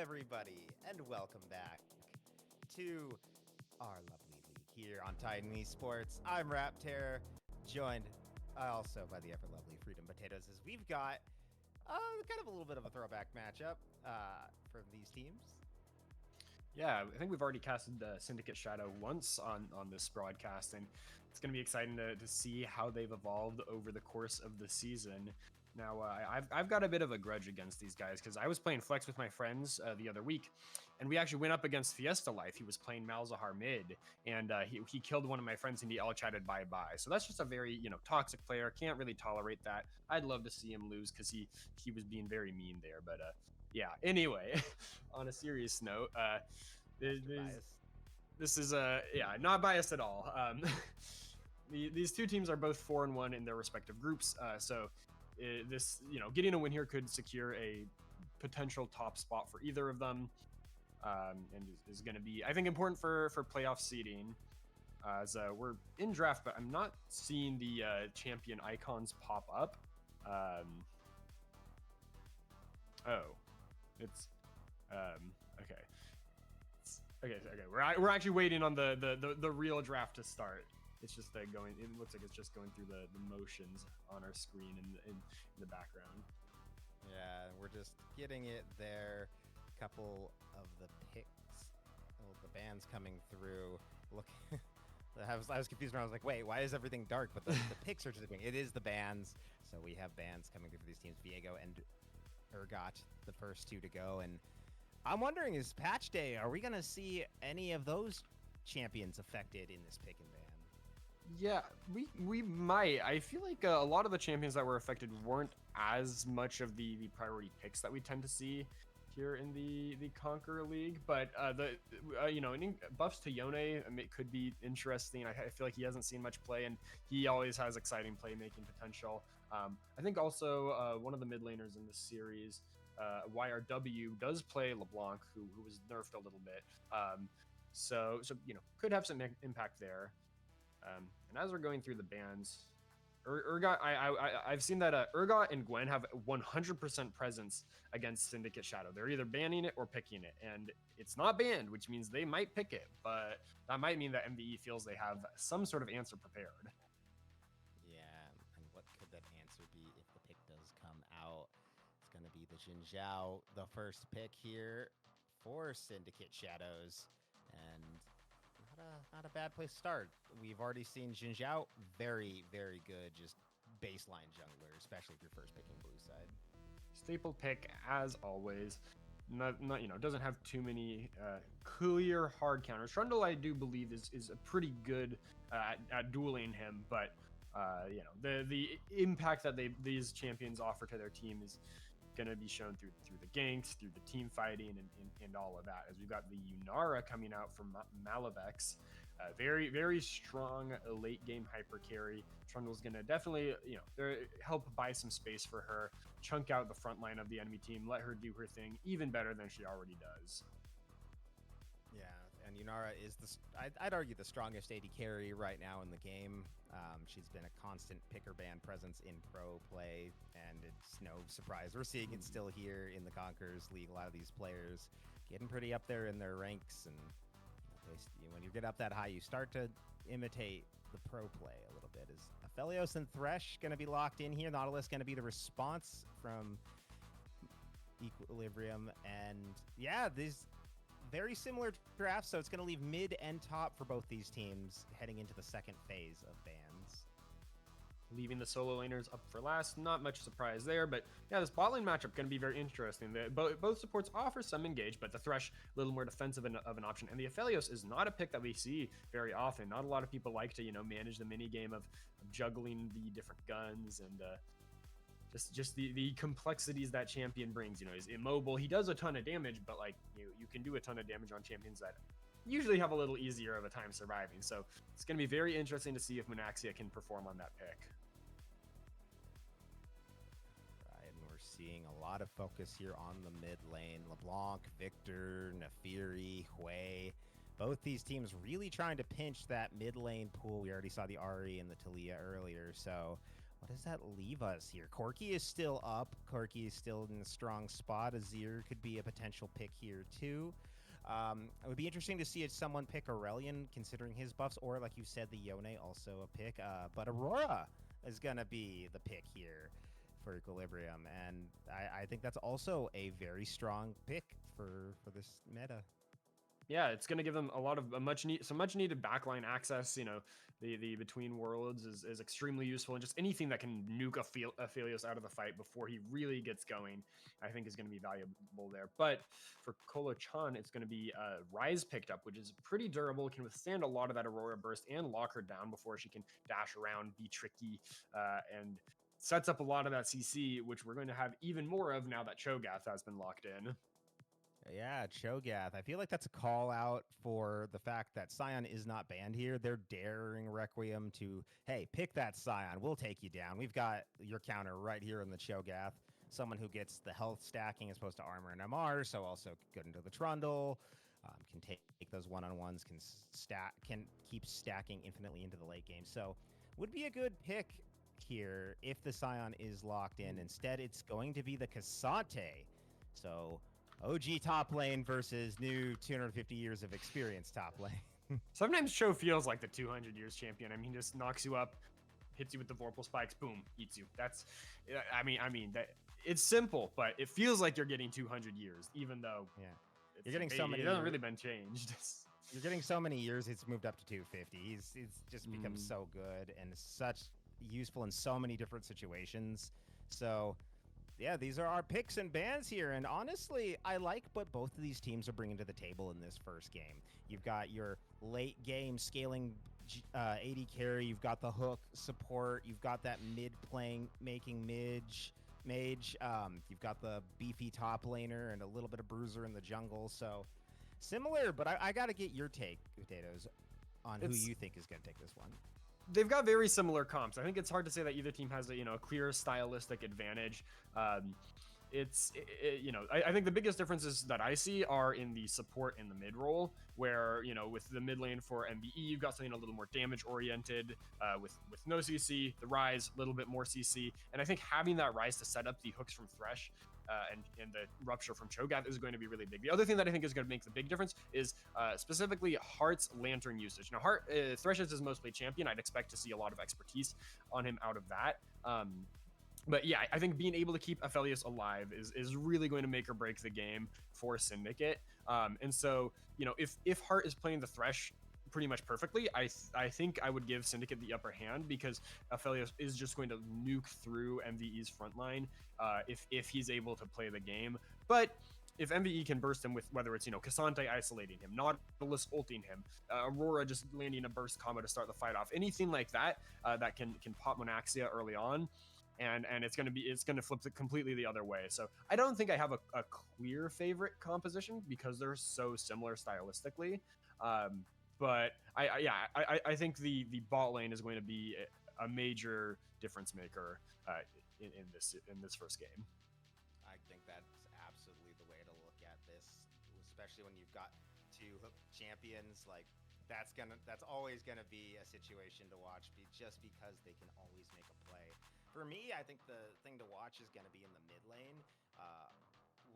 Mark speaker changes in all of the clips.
Speaker 1: everybody, and welcome back to our lovely league here on Titan Esports. I'm Raptor, joined also by the ever lovely Freedom Potatoes, as we've got kind of a little bit of a throwback matchup from these teams.
Speaker 2: Yeah, I think we've already casted the Syndicate Shadow once on this broadcast, and it's going to be exciting to see how they've evolved over the course of the season. Now, I've got a bit of a grudge against these guys because I was playing Flex with my friends the other week, and we actually went up against Fiesta Life. He was playing Malzahar mid, and he killed one of my friends, and he all chatted bye-bye. So that's just a very, toxic player. Can't really tolerate that. I'd love to see him lose because he was being very mean there. But yeah, anyway, on a serious note, this is not biased at all. These two teams are both 4-1 in their respective groups, so getting a win here could secure a potential top spot for either of them, and is going to be, I think, important for playoff seeding, as we're in draft, but I'm not seeing the champion icons pop up. It's okay. Okay. We're actually waiting on the real draft to start. It's just going. It looks like it's just going through the motions on our screen in the background.
Speaker 1: Yeah, we're just getting it there. A couple of the picks, the bands coming through. Look, I was confused. I was like, wait, why is everything dark? But the picks are just different. It is the bands. So we have bands coming through for these teams. Viego and Urgot, the first two to go. And I'm wondering, is patch day, are we going to see any of those champions affected in this pick and ban?
Speaker 2: Yeah, we might. I feel like a lot of the champions that were affected weren't as much of the priority picks that we tend to see here in the Conqueror League, but buffs to Yone, it could be interesting. I feel like he hasn't seen much play, and he always has exciting playmaking potential. I think also one of the mid laners in this series, YRW, does play LeBlanc, who was nerfed a little bit. So could have some impact there. And as we're going through the bans, Urgot, I've seen that Urgot and Gwen have 100% presence against Syndicate Shadow. They're either banning it or picking it, and it's not banned, which means they might pick it, but that might mean that MVE feels they have some sort of answer prepared.
Speaker 1: Yeah, and what could that answer be if the pick does come out? It's going to be the Jin Zhao, the first pick here for Syndicate Shadows, and not a bad place to start. We've already seen Jin Zhao, very, very good, just baseline jungler, especially if you're first picking blue side.
Speaker 2: Staple pick as always. Not doesn't have too many clear hard counters. Trundle, I do believe, is a pretty good at dueling him, but the impact that these champions offer to their team is going to be shown through the ganks, through the team fighting, and all of that. As we've got the Yunara coming out from Malevolent, very, very strong late game hyper carry. Trundle's going to definitely help buy some space for her, chunk out the front line of the enemy team, let her do her thing even better than she already does.
Speaker 1: Yeah, and Yunara is I'd argue the strongest AD carry right now in the game. She's been a constant picker ban presence in pro play, and it's no surprise we're seeing it still here in the Conquerors League. A lot of these players getting pretty up there in their ranks, and when you get up that high, you start to imitate the pro play a little bit. Is Aphelios and Thresh going to be locked in here? Nautilus going to be the response from Equilibrium, and yeah, these very similar drafts, so it's going to leave mid and top for both these teams heading into the second phase of bans.
Speaker 2: Leaving the solo laners up for last, not much surprise there, but yeah, this bot lane matchup going to be very interesting. Both supports offer some engage, but the Thresh a little more defensive of an option, and the Aphelios is not a pick that we see very often. Not a lot of people like to manage the mini game of juggling the different guns and just the complexities that champion brings. He's immobile, he does a ton of damage, but you can do a ton of damage on champions that usually have a little easier of a time surviving. So it's going to be very interesting to see if Monaxia can perform on that pick.
Speaker 1: Right, and we're seeing a lot of focus here on the mid lane. LeBlanc, Victor, Nafiri, Hui, both these teams really trying to pinch that mid lane pool. We already saw the Ahri and the Talia earlier, so what does that leave us here? Corki is still up. Corki is still in a strong spot. Azir could be a potential pick here too. It would be interesting to see if someone pick Aurelion, considering his buffs, or like you said, the Yone also a pick. But Aurora is gonna be the pick here for Equilibrium, and I think that's also a very strong pick for this meta.
Speaker 2: Yeah, it's going to give them a lot of some much needed backline access. The between worlds is extremely useful, and just anything that can nuke Aphelios out of the fight before he really gets going, I think is going to be valuable there. But for Kolo-chan, it's going to be Rise picked up, which is pretty durable, can withstand a lot of that Aurora burst and lock her down before she can dash around, be tricky, and sets up a lot of that CC, which we're going to have even more of now that Cho'Gath has been locked in.
Speaker 1: Yeah, Cho'Gath. I feel like that's a call out for the fact that Scion is not banned here. They're daring Requiem to, hey, pick that Scion. We'll take you down. We've got your counter right here in the Cho'Gath. Someone who gets the health stacking as opposed to armor and MR, so also good into the Trundle. Can take those one-on-ones, can keep stacking infinitely into the late game. So would be a good pick here if the Scion is locked in. Instead, it's going to be the Cassante. So OG top lane versus new 250 years of experience top lane.
Speaker 2: Sometimes Cho feels like the 200 years champion. I mean, he just knocks you up, hits you with the Vorpal spikes, boom, eats you. That's, I mean that it's simple, but it feels like you're getting 200 years, even though
Speaker 1: you're getting so many.
Speaker 2: It hasn't really been changed.
Speaker 1: You're getting so many years. It's moved up to 250. It's just become so good and such useful in so many different situations. So yeah, these are our picks and bans here, and honestly, I like what both of these teams are bringing to the table in this first game. You've got your late game scaling AD carry, you've got the hook support, you've got that mid playing making mage, you've got the beefy top laner and a little bit of bruiser in the jungle. So similar, but I got to get your take, Potatoes, on who you think is going to take this one.
Speaker 2: They've got very similar comps. I think it's hard to say that either team has a clear stylistic advantage. I think the biggest differences that I see are in the support and the mid role, where with the mid lane for MBE, you've got something a little more damage oriented with no CC. The Rise a little bit more CC, and I think having that Rise to set up the hooks from Thresh and the Rupture from Cho'Gath is going to be really big. The other thing that I think is going to make the big difference is specifically Heart's Lantern usage. Now, Thresh is his most played champion. I'd expect to see a lot of expertise on him out of that. But yeah, I think being able to keep Aphelios alive is really going to make or break the game for Syndicate. And so, if Heart is playing the Thresh pretty much perfectly, I think I would give Syndicate the upper hand, because Aphelios is just going to nuke through MVE's front line if he's able to play the game. But if MVE can burst him with, whether it's Cassante isolating him, Nautilus ulting him, Aurora just landing a burst combo to start the fight off, anything like that that can pop Monaxia early on, and it's gonna flip it completely the other way. So I don't think I have a clear favorite composition, because they're so similar stylistically. But I think the bot lane is going to be a major difference maker in this first game.
Speaker 1: I think that's absolutely the way to look at this, especially when you've got two hook champions. Like that's always gonna be a situation to watch, just because they can always make a play. For me, I think the thing to watch is gonna be in the mid lane.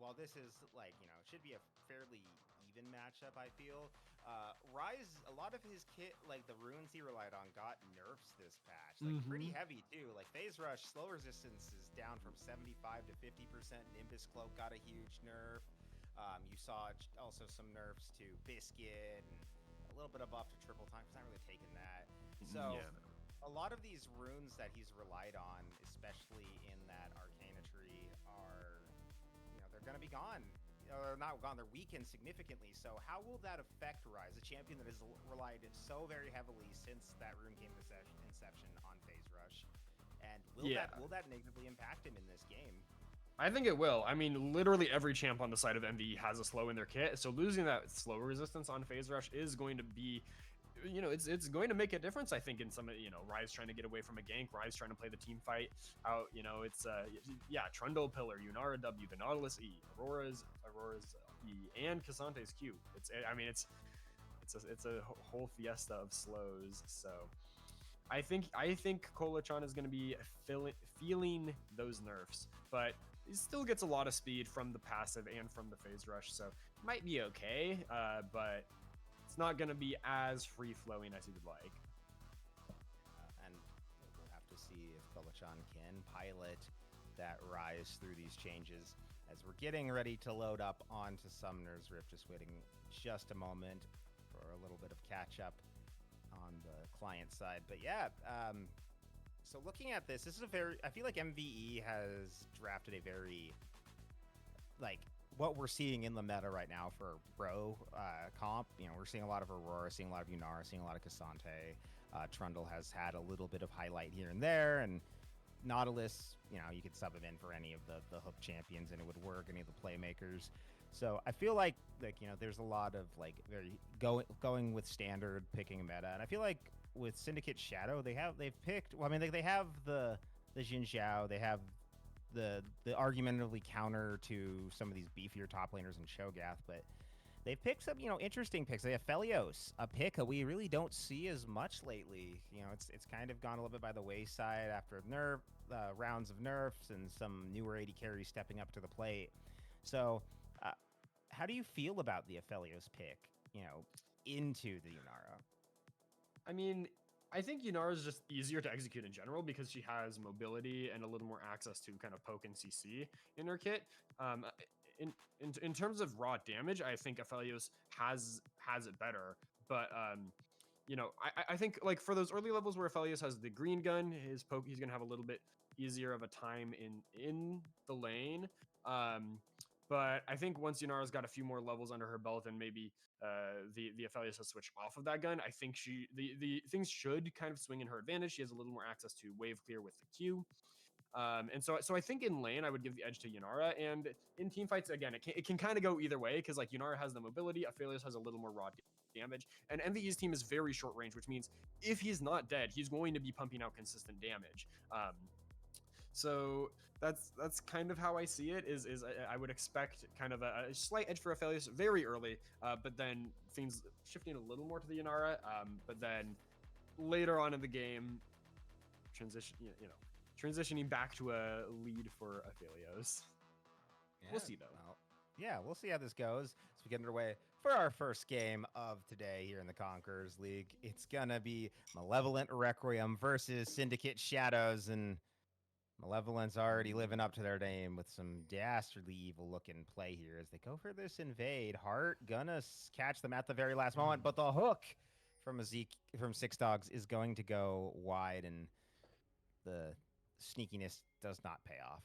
Speaker 1: While this is should be a fairly even matchup, I feel. Rise, a lot of his kit, like the runes he relied on, got nerfs this patch. Like pretty heavy too. Like Phase Rush, slow resistance is down from 75 to 50%. Nimbus Cloak got a huge nerf. You saw also some nerfs to Biscuit and a little bit of buff to Triple Time. He's not really taking that. So a lot of these runes that he's relied on, especially in that Arcana tree, are they're gonna be gone. They're not gone, they're weakened significantly. So how will that affect Rise, a champion that has relied so very heavily since that rune came to inception on Phase Rush? And will that negatively impact him in this game?
Speaker 2: I think it will. I mean, literally every champ on the side of MVE has a slow in their kit, so losing that slow resistance on Phase Rush is going to be, it's going to make a difference, I think, in some, Rise trying to get away from a gank, Rise trying to play the team fight out, it's, Trundle Pillar, Yunara W, the Nautilus E, Aurora's E, and Cassante's Q. It's a whole fiesta of slows, so I think Kolachan is going to be feeling those nerfs, but he still gets a lot of speed from the passive and from the phase rush, so might be okay. But it's not going to be as free flowing as he would like.
Speaker 1: And we'll have to see if Kolachan can pilot that rise through these changes as we're getting ready to load up onto Summoner's Rift. Just waiting just a moment for a little bit of catch up on the client side. But yeah, so looking at this is I feel like MVE has drafted a very, like, what we're seeing in the meta right now for Bro comp. We're seeing a lot of Aurora, seeing a lot of Yunara, seeing a lot of Cassante. Trundle has had a little bit of highlight here and there, and Nautilus, you could sub him in for any of the hook champions and it would work, any of the playmakers. So I feel like there's a lot of very going with standard, picking a meta, and I feel like with Syndicate Shadow they've picked. Well, I mean they have the Jin Zhao, they have the argumentatively counter to some of these beefier top laners in Cho'Gath, but they've picked some interesting picks. They have Felios, a pick that we really don't see as much lately. It's kind of gone a little bit by the wayside after rounds of nerfs and some newer AD carries stepping up to the plate. So how do you feel about the Aphelios pick, into the Yunara?
Speaker 2: I mean, I think Yunara is just easier to execute in general because she has mobility and a little more access to kind of poke and CC in her kit. In terms of raw damage, I think Aphelios has it better. But I think like for those early levels where Aphelios has the green gun, his poke, he's gonna have a little bit easier of a time in the lane. But I think once Yunara's got a few more levels under her belt and maybe the Aphelios has switched off of that gun, I think the things should kind of swing in her advantage. She has a little more access to wave clear with the Q. And so I think in lane, I would give the edge to Yunara. And in team fights, again, it can kind of go either way because like Yunara has the mobility, Aphelios has a little more raw damage. And MVE's team is very short range, which means if he's not dead, he's going to be pumping out consistent damage. So that's kind of how I see it. Is I would expect kind of a slight edge for Aphelios very early, but then things shifting a little more to the Yunara. But then later on in the game, transitioning back to a lead for Aphelios.
Speaker 1: Yeah,
Speaker 2: we'll see though.
Speaker 1: Well, yeah, we'll see how this goes as we get underway for our first game of today here in the Conquerors League. It's gonna be Malevolent Requiem versus Syndicate Shadows, and Malevolent's already living up to their name with some dastardly evil looking play here as they go for this invade. Heart gonna catch them at the very last moment, but the hook from Six Dogs is going to go wide, and the sneakiness does not pay off.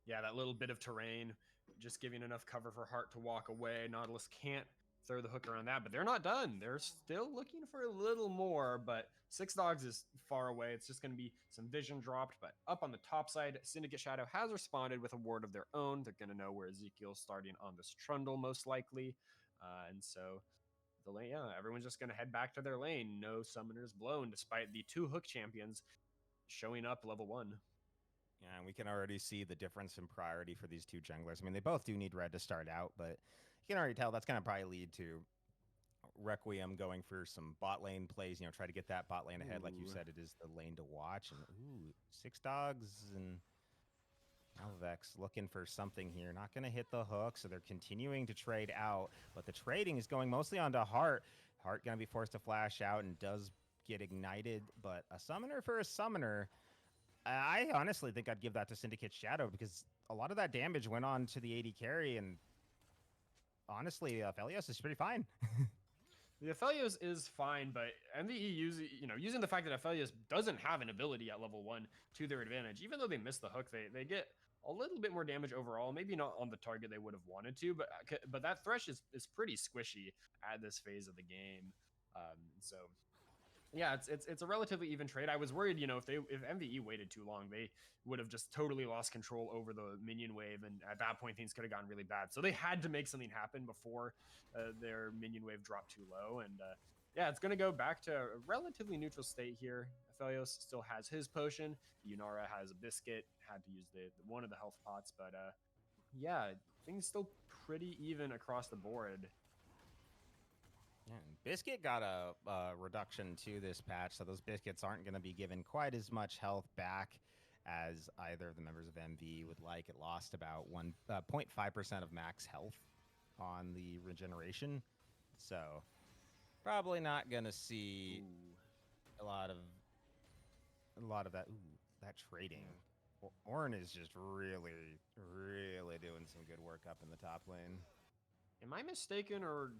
Speaker 2: Yeah, that little bit of terrain, just giving enough cover for Heart to walk away. Nautilus can't throw the hook around that, but they're not done. They're still looking for a little more, but Six Dogs is far away. It's just going to be some vision dropped, but up on the top side, Syndicate Shadow has responded with a ward of their own. They're going to know where Ezekiel's starting on this Trundle, most likely. And so the lane, everyone's just going to head back to their lane. No summoners blown, despite the two hook champions showing up level 1.
Speaker 1: Yeah, and we can already see the difference in priority for these two junglers. I mean, they both do need red to start out, but you can already tell that's going to probably lead to Requiem going for some bot lane plays, try to get that bot lane ahead. Like you said, it is the lane to watch. And Six Dogs and Alvex looking for something here. Not going to hit the hook, so they're continuing to trade out. But the trading is going mostly onto Heart. Heart going to be forced to flash out and does get ignited, but a summoner for a summoner, I honestly think I'd give that to Syndicate Shadow because a lot of that damage went on to the AD carry, and honestly, Aphelios is pretty fine.
Speaker 2: The Aphelios is fine, but MVE using the fact that Aphelios doesn't have an ability at level 1 to their advantage, even though they miss the hook, they get a little bit more damage overall. Maybe not on the target they would have wanted to, but that Thresh is pretty squishy at this phase of the game. So yeah, it's a relatively even trade. I was worried, if MVE waited too long, they would have just totally lost control over the minion wave, and at that point things could have gotten really bad. So they had to make something happen before their minion wave dropped too low. And yeah, it's gonna go back to a relatively neutral state here. Aphelios still has his potion. Yunara has a biscuit. Had to use one of the health pots, but yeah, things still pretty even across the board.
Speaker 1: Yeah, and Biscuit got a reduction to this patch, so those Biscuits aren't going to be given quite as much health back as either of the members of MV would like. It lost about 0.5% of max health on the regeneration, so probably not going to see a lot of that. Ooh, that trading. Ornn is just really, really doing some good work up in the top lane.
Speaker 2: Am I mistaken, or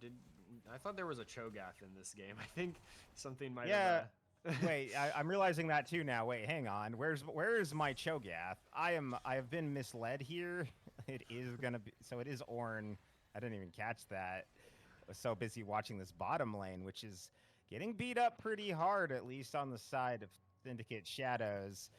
Speaker 2: I thought there was a Cho'Gath in this game? I think something might
Speaker 1: Yeah.
Speaker 2: have.
Speaker 1: Wait, I'm realizing that too now. Wait, hang on. Where is my Cho'Gath? I have been misled here. It is gonna be it is Ornn. I didn't even catch that. I was so busy watching this bottom lane, which is getting beat up pretty hard, at least on the side of Syndicate Shadows.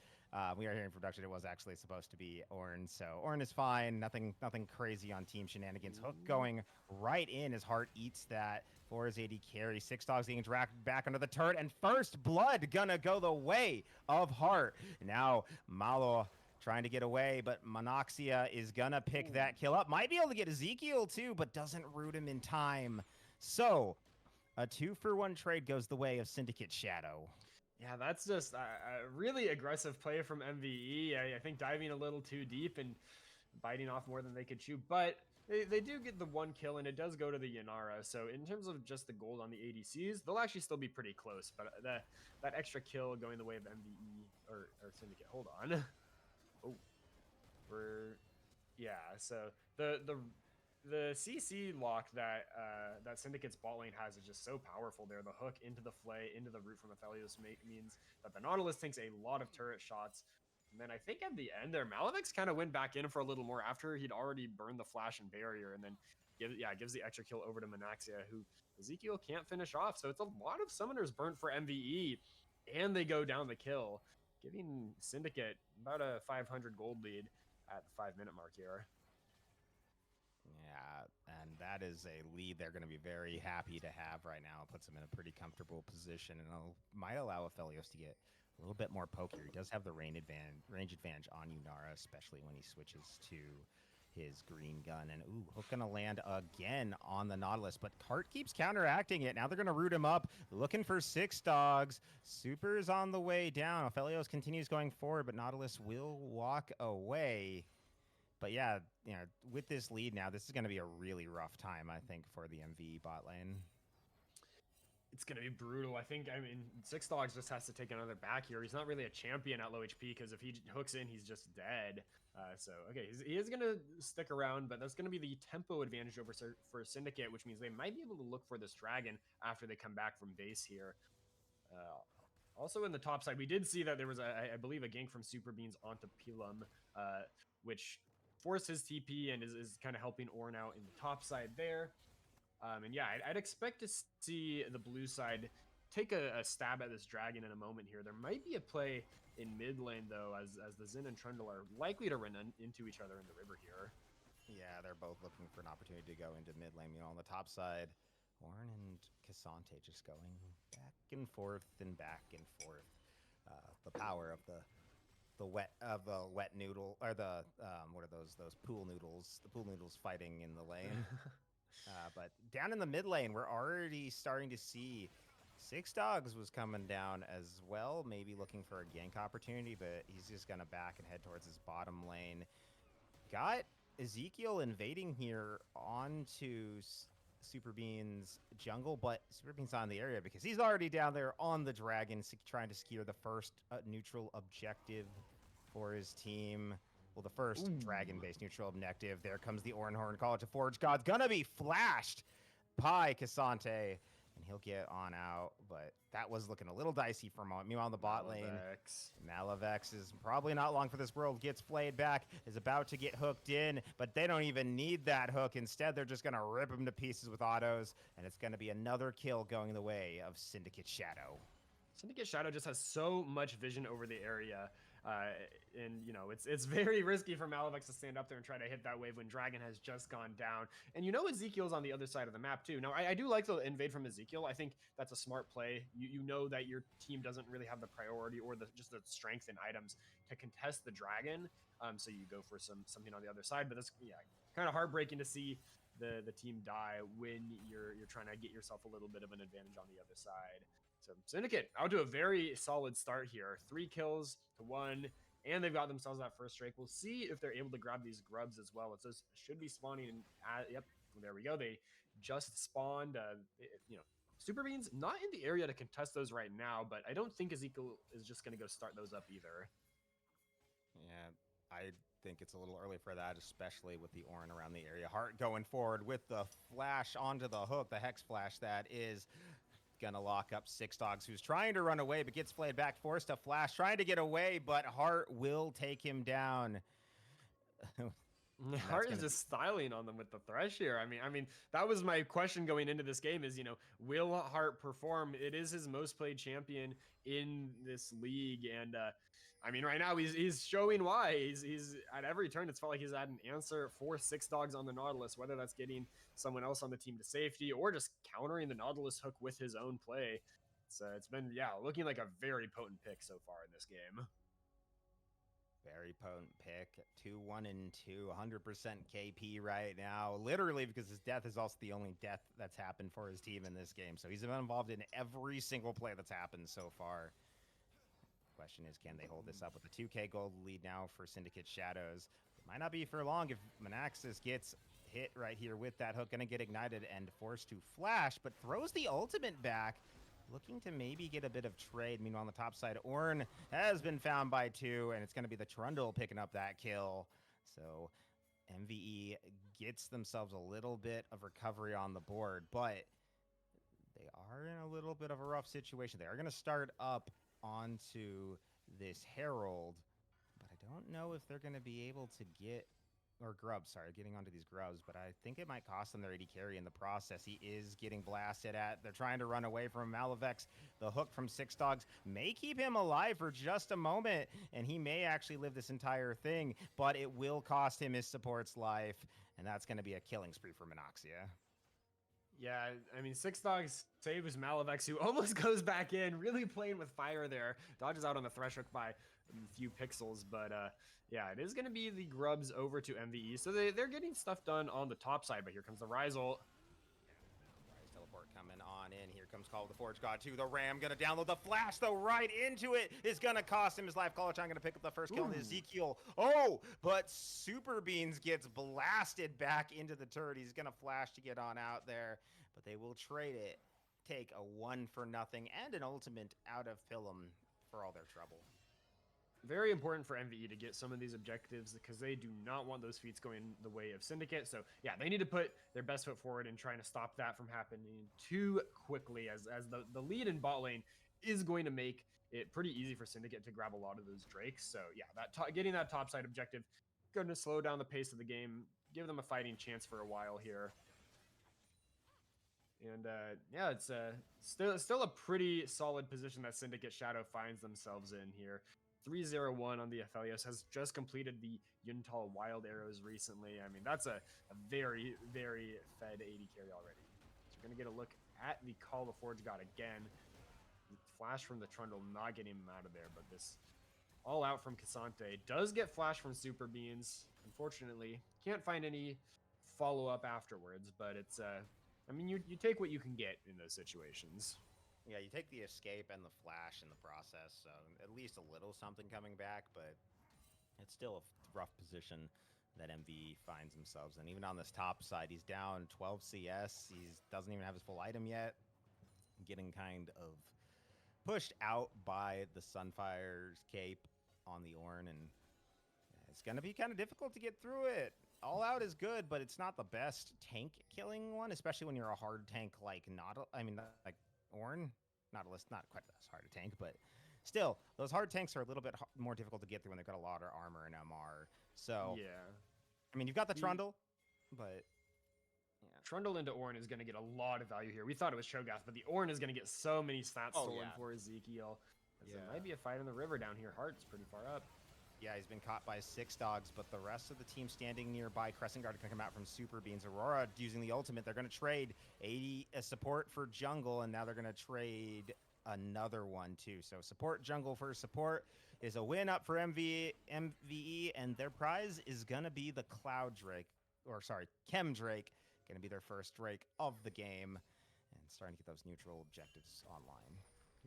Speaker 1: We are hearing from production. It was actually supposed to be Ornn, so Ornn is fine. Nothing crazy on team shenanigans. Hook going right in as Hart eats that for his AD carry. Six Dogs getting dragged back under the turret, and first blood gonna go the way of Hart. Now Malo trying to get away, but Monoxia is gonna pick that kill up. Might be able to get Ezekiel too, but doesn't root him in time. So a 2-for-1 trade goes the way of Syndicate Shadow.
Speaker 2: Yeah, that's just a really aggressive play from MVE. I think diving a little too deep and biting off more than they could chew, but they do get the one kill, and it does go to the Yanara. So in terms of just the gold on the ADCs, they'll actually still be pretty close. But that extra kill going the way of MVE or Syndicate. Hold on. So the CC lock that that Syndicate's bot lane has is just so powerful there. The hook into the Flay, into the root from Aphelios means that the Nautilus takes a lot of turret shots. And then I think at the end there, Malevolent kind of went back in for a little more after he'd already burned the flash and barrier, and then gives the extra kill over to Monaxia, who Ezekiel can't finish off. So it's a lot of summoners burnt for MVE, and they go down the kill, giving Syndicate about a 500 gold lead at the 5-minute mark here.
Speaker 1: Yeah, and that is a lead they're going to be very happy to have right now. It puts them in a pretty comfortable position, and might allow Aphelios to get a little bit more poke here. He does have the range advantage on Yunara, especially when he switches to his green gun. And ooh, Hook gonna land again on the Nautilus, but Cart keeps counteracting it. Now they're gonna root him up, looking for Six Dogs. Super's on the way down. Aphelios continues going forward, but Nautilus will walk away. But yeah, with this lead now, this is going to be a really rough time, I think, for the MV bot lane.
Speaker 2: It's going to be brutal. I mean, Six Dogs just has to take another back here. He's not really a champion at low HP, because if he hooks in, he's just dead. Okay, he is going to stick around, but that's going to be the tempo advantage for Syndicate, which means they might be able to look for this dragon after they come back from base here. Also in the top side, we did see that there was, I believe, a gank from Super Beans onto Pilum, which forced his TP and is kind of helping Ornn out in the top side there. And yeah, I'd expect to see the blue side take a stab at this dragon in a moment here. There might be a play in mid lane, though, as the Xin and Trundle are likely to run into each other in the river here.
Speaker 1: Yeah, they're both looking for an opportunity to go into mid lane. On the top side, Ornn and Cassante just going back and forth and back and forth. The power of the wet noodle, or the what are those pool noodles? The pool noodles fighting in the lane. But down in the mid lane, we're already starting to see Six Dogs was coming down as well, maybe looking for a gank opportunity, but he's just gonna back and head towards his bottom lane. Got Ezekiel invading here onto Super Bean's jungle, but Super Bean's not in the area because he's already down there on the dragon, trying to secure the first neutral objective for his team. Well, the first dragon-based neutral objective. There comes the Ornhorn College of Forge Gods. Gonna be flashed by Cassante, and he'll get on out. But that was looking a little dicey for a moment. Meanwhile, on the bot lane, Malavex is probably not long for this world. Gets flayed back, is about to get hooked in, but they don't even need that hook. Instead, they're just gonna rip him to pieces with autos, and it's gonna be another kill going the way of Syndicate Shadow.
Speaker 2: Syndicate Shadow just has so much vision over the area. And it's very risky for Malevex to stand up there and try to hit that wave when Dragon has just gone down. And Ezekiel's on the other side of the map too. Now I do like the invade from Ezekiel. I think that's a smart play. You know that your team doesn't really have the priority or just the strength and items to contest the Dragon. So you go for something on the other side. But that's kind of heartbreaking to see the team die when you're trying to get yourself a little bit of an advantage on the other side. So Syndicate out to a very solid start here. 3 kills to 1, and they've got themselves that first strike. We'll see if they're able to grab these grubs as well. It says should be spawning. Yep, there we go. They just spawned. Super Beans not in the area to contest those right now, but I don't think Ezekiel is just going to go start those up either.
Speaker 1: Yeah, I think it's a little early for that, especially with the Orin around the area. Heart going forward with the flash onto the hook, the Hex Flash that is gonna lock up Six Dogs, who's trying to run away but gets flayed back, forced to flash, trying to get away, but Heart will take him down.
Speaker 2: Hart is just styling on them with the thresh here. I mean, that was my question going into this game is, will Hart perform? It is his most played champion in this league. And I mean, right now he's showing why. He's at every turn, it's felt like he's had an answer for Six Dogs on the Nautilus, whether that's getting someone else on the team to safety or just countering the Nautilus hook with his own play. So it's been, looking like a very potent pick so far in this game.
Speaker 1: Very potent pick. 2-1-2, 100% KP right now. Literally, because his death is also the only death that's happened for his team in this game. So he's been involved in every single play that's happened so far. Question is, can they hold this up with a 2K gold lead now for Syndicate Shadows? It might not be for long if Manaxis gets hit right here with that hook. Going to get ignited and forced to flash, but throws the ultimate back. Looking to maybe get a bit of trade. Meanwhile, on the top side, Orn has been found by 2, and it's going to be the Trundle picking up that kill. So MVE gets themselves a little bit of recovery on the board, but they are in a little bit of a rough situation. They are going to start up onto this Herald, but I don't know if they're going to be able to get... Or grubs, sorry, getting onto these grubs, but I think it might cost them their AD carry in the process. He is getting blasted at. They're trying to run away from Malevex. The hook from Six Dogs may keep him alive for just a moment, and he may actually live this entire thing, but it will cost him his support's life, and that's going to be a killing spree for Minoxia.
Speaker 2: Yeah, I mean, Six Dogs saves Malevex, who almost goes back in, really playing with fire there. Dodges out on the Thresh Hook by a few pixels, but yeah, it is going to be the grubs over to MVE. So they're getting stuff done on the top side, but here comes the Rise ult.
Speaker 1: Rise teleport coming on in. Here comes Call of the Forge God 2. The Ram going to download the flash, though, right into it. Is going to cost him his life. Colachan going to pick up the first kill on Ezekiel. Oh, but Super Beans gets blasted back into the turret. He's going to flash to get on out there, but they will trade it. Take a 1-0 and an ultimate out of Philum for all their trouble.
Speaker 2: Very important for MVE to get some of these objectives because they do not want those feats going the way of Syndicate. So yeah, they need to put their best foot forward in trying to stop that from happening too quickly, as the lead in bot lane is going to make it pretty easy for Syndicate to grab a lot of those Drakes. So yeah, getting that topside objective going to slow down the pace of the game, give them a fighting chance for a while here. And yeah, it's still a pretty solid position that Syndicate Shadow finds themselves in here. 301 on the Aphelios, has just completed the Yuntal Wild Arrows recently. I mean, that's a very, very fed AD carry already. So we're going to get a look at the Call of the Forge God again. Flash from the Trundle, not getting him out of there, but this all out from Cassante. Does get flash from Super Beans. Unfortunately, can't find any follow-up afterwards, but it's... I mean, you take what you can get in those situations.
Speaker 1: Yeah, you take the escape and the flash in the process, so at least a little something coming back, but it's still a rough position that MV finds themselves in. Even on this top side, he's down 12 CS. He doesn't even have his full item yet. Getting kind of pushed out by the Sunfire's cape on the Ornn, and it's going to be kind of difficult to get through it. All out is good, but it's not the best tank killing one, especially when you're a hard tank like like Ornn. Nautilus, not quite as hard a tank, but still, those hard tanks are a little bit more difficult to get through when they've got a lot of armor and MR. So,
Speaker 2: yeah.
Speaker 1: I mean, you've got the Trundle, but...
Speaker 2: Yeah. Trundle into Ornn is going to get a lot of value here. We thought it was Cho'Gath, but the Ornn is going to get so many stats stolen for Ezekiel. There might be a fight in the river down here. Heart's pretty far up.
Speaker 1: Yeah, he's been caught by Six Dogs, but the rest of the team standing nearby. Crescent Guard can come out from Super Beans. Aurora using the ultimate. They're going to trade 80 support for jungle, and now they're going to trade another one too. So support jungle for support is a win up for MVE, and their prize is going to be the Cloud Drake, or sorry, Chem Drake, Going to be their first Drake of the game, and starting to get those neutral objectives online.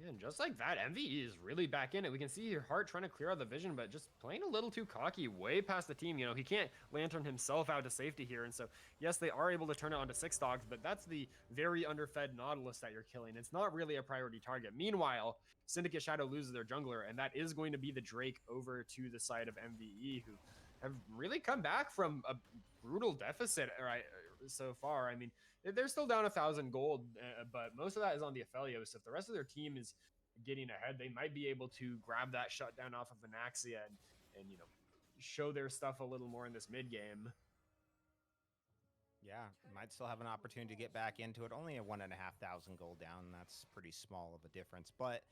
Speaker 2: Yeah, and just like that, MVE is really back in it. We can see your Heart trying to clear out the vision, but just playing a little too cocky, way past the team. You know, he can't lantern himself out to safety here. And so, yes, they are able to turn it onto 6 dogs, but that's the very underfed Nautilus that you're killing. It's not really a priority target. Meanwhile, Syndicate Shadow loses their jungler, and that is going to be the Drake over to the side of MVE, who have really come back from a brutal deficit right so far. I mean, they're still down 1,000 gold, but most of that is on the Aphelios. So if the rest of their team is getting ahead, they might be able to grab that shutdown off of Anaxia and you know, show their stuff a little more in this mid game.
Speaker 1: Yeah, might still have an opportunity to get back into it. Only a 1,500 gold down. That's pretty small of a difference, but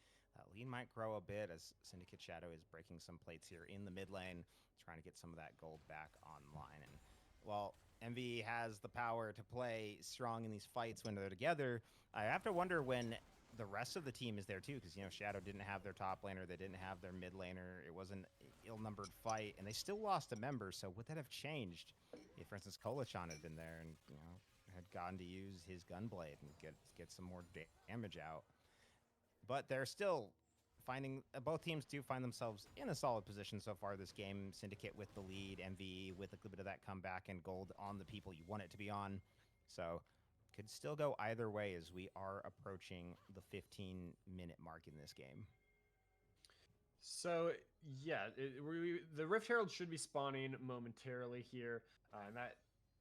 Speaker 1: lead might grow a bit as Syndicate Shadow is breaking some plates here in the mid lane, trying to get some of that gold back online. And well, MVE has the power to play strong in these fights when they're together. I have to wonder when the rest of the team is there too, because, you know, Shadow didn't have their top laner, they didn't have their mid laner. It was an ill-numbered fight, and they still lost a member. So would that have changed if, for instance, Kolachan had been there and, you know, had gone to use his gunblade and get some more damage out? But they're still finding, both teams do find themselves in a solid position so far this game. Syndicate with the lead, MVE with a little bit of that comeback and gold on the people you want it to be on. So could still go either way as we are approaching the 15-minute mark in this game.
Speaker 2: So yeah, the Rift Herald should be spawning momentarily here, and that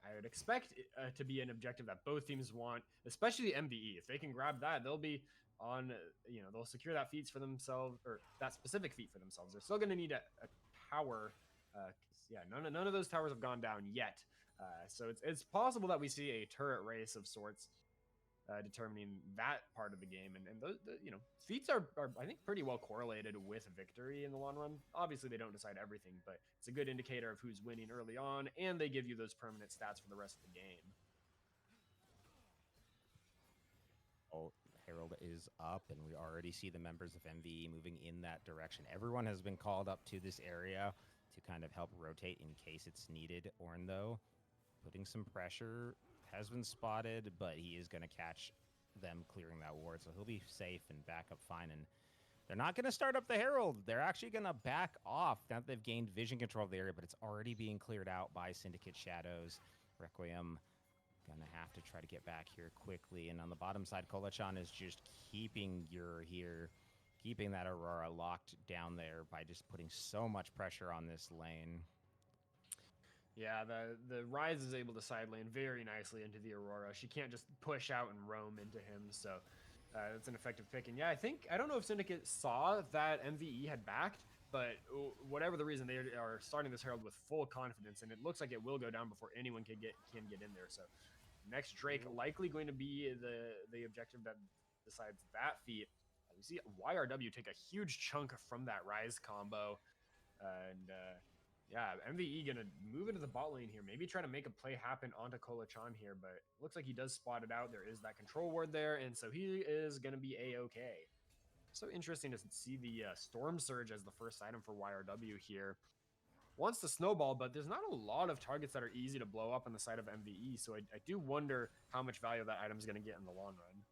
Speaker 2: I would expect to be an objective that both teams want, especially MVE. If they can grab that, they'll be on, you know, they'll secure that feats for themselves, or that specific feat for themselves. They're still going to need a tower. Yeah, none of those towers have gone down yet. So it's possible that we see a turret race of sorts, determining that part of the game. And those, you know, feats are I think pretty well correlated with victory in the long run. Obviously, they don't decide everything, but it's a good indicator of who's winning early on, and they give you those permanent stats for the rest of the game.
Speaker 1: Oh, Herald is up, and we already see the members of MVE moving in that direction. Everyone has been called up to this area to kind of help rotate in case it's needed. Ornn, though, putting some pressure, has been spotted, but he is going to catch them clearing that ward, so he'll be safe and back up fine. And they're not going to start up the Herald. They're actually going to back off now that they've gained vision control of the area, but it's already being cleared out by Syndicate Shadows. Requiem going to have to try to get back here quickly. And on the bottom side, Kolachan is just keeping here, keeping that Aurora locked down there by just putting so much pressure on this lane.
Speaker 2: Yeah, the Ryze is able to side lane very nicely into the Aurora. She can't just push out and roam into him, so that's an effective pick. And yeah, I don't know if Syndicate saw that MVE had backed, but whatever the reason, they are starting this Herald with full confidence, and it looks like it will go down before anyone can get in there. So next Drake likely going to be the objective that decides that feat. We see YRW take a huge chunk from that Ryze combo, and yeah, MVE gonna move into the bot lane here. Maybe try to make a play happen onto Kolachan here, but looks like he does spot it out. There is that control ward there, and so he is gonna be A-OK. So interesting to see the Storm Surge as the first item for YRW here. Wants to snowball, but there's not a lot of targets that are easy to blow up on the side of MVE, so I do wonder how much value that item is gonna get in the long run.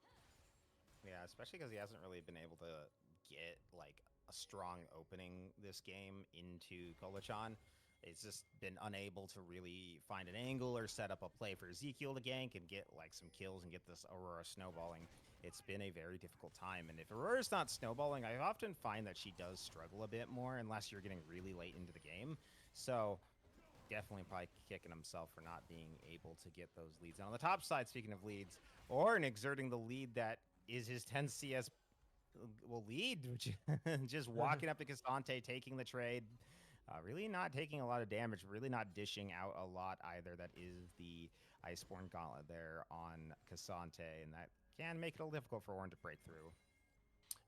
Speaker 1: Yeah, especially because he hasn't really been able to get like a strong opening this game into Kolachan. It's just been unable to really find an angle or set up a play for Ezekiel to gank and get like some kills and get this Aurora snowballing. It's been a very difficult time, and if Aurora's not snowballing, I often find that she does struggle a bit more unless you're getting really late into the game. So definitely probably kicking himself for not being able to get those leads. And on the top side, speaking of leads, Ornn exerting the lead that is his 10 CS lead, which just walking up to Cassante, taking the trade, really not taking a lot of damage, really not dishing out a lot either. That is the Iceborne Gauntlet there on Cassante, and that can make it a little difficult for Ornn to break through.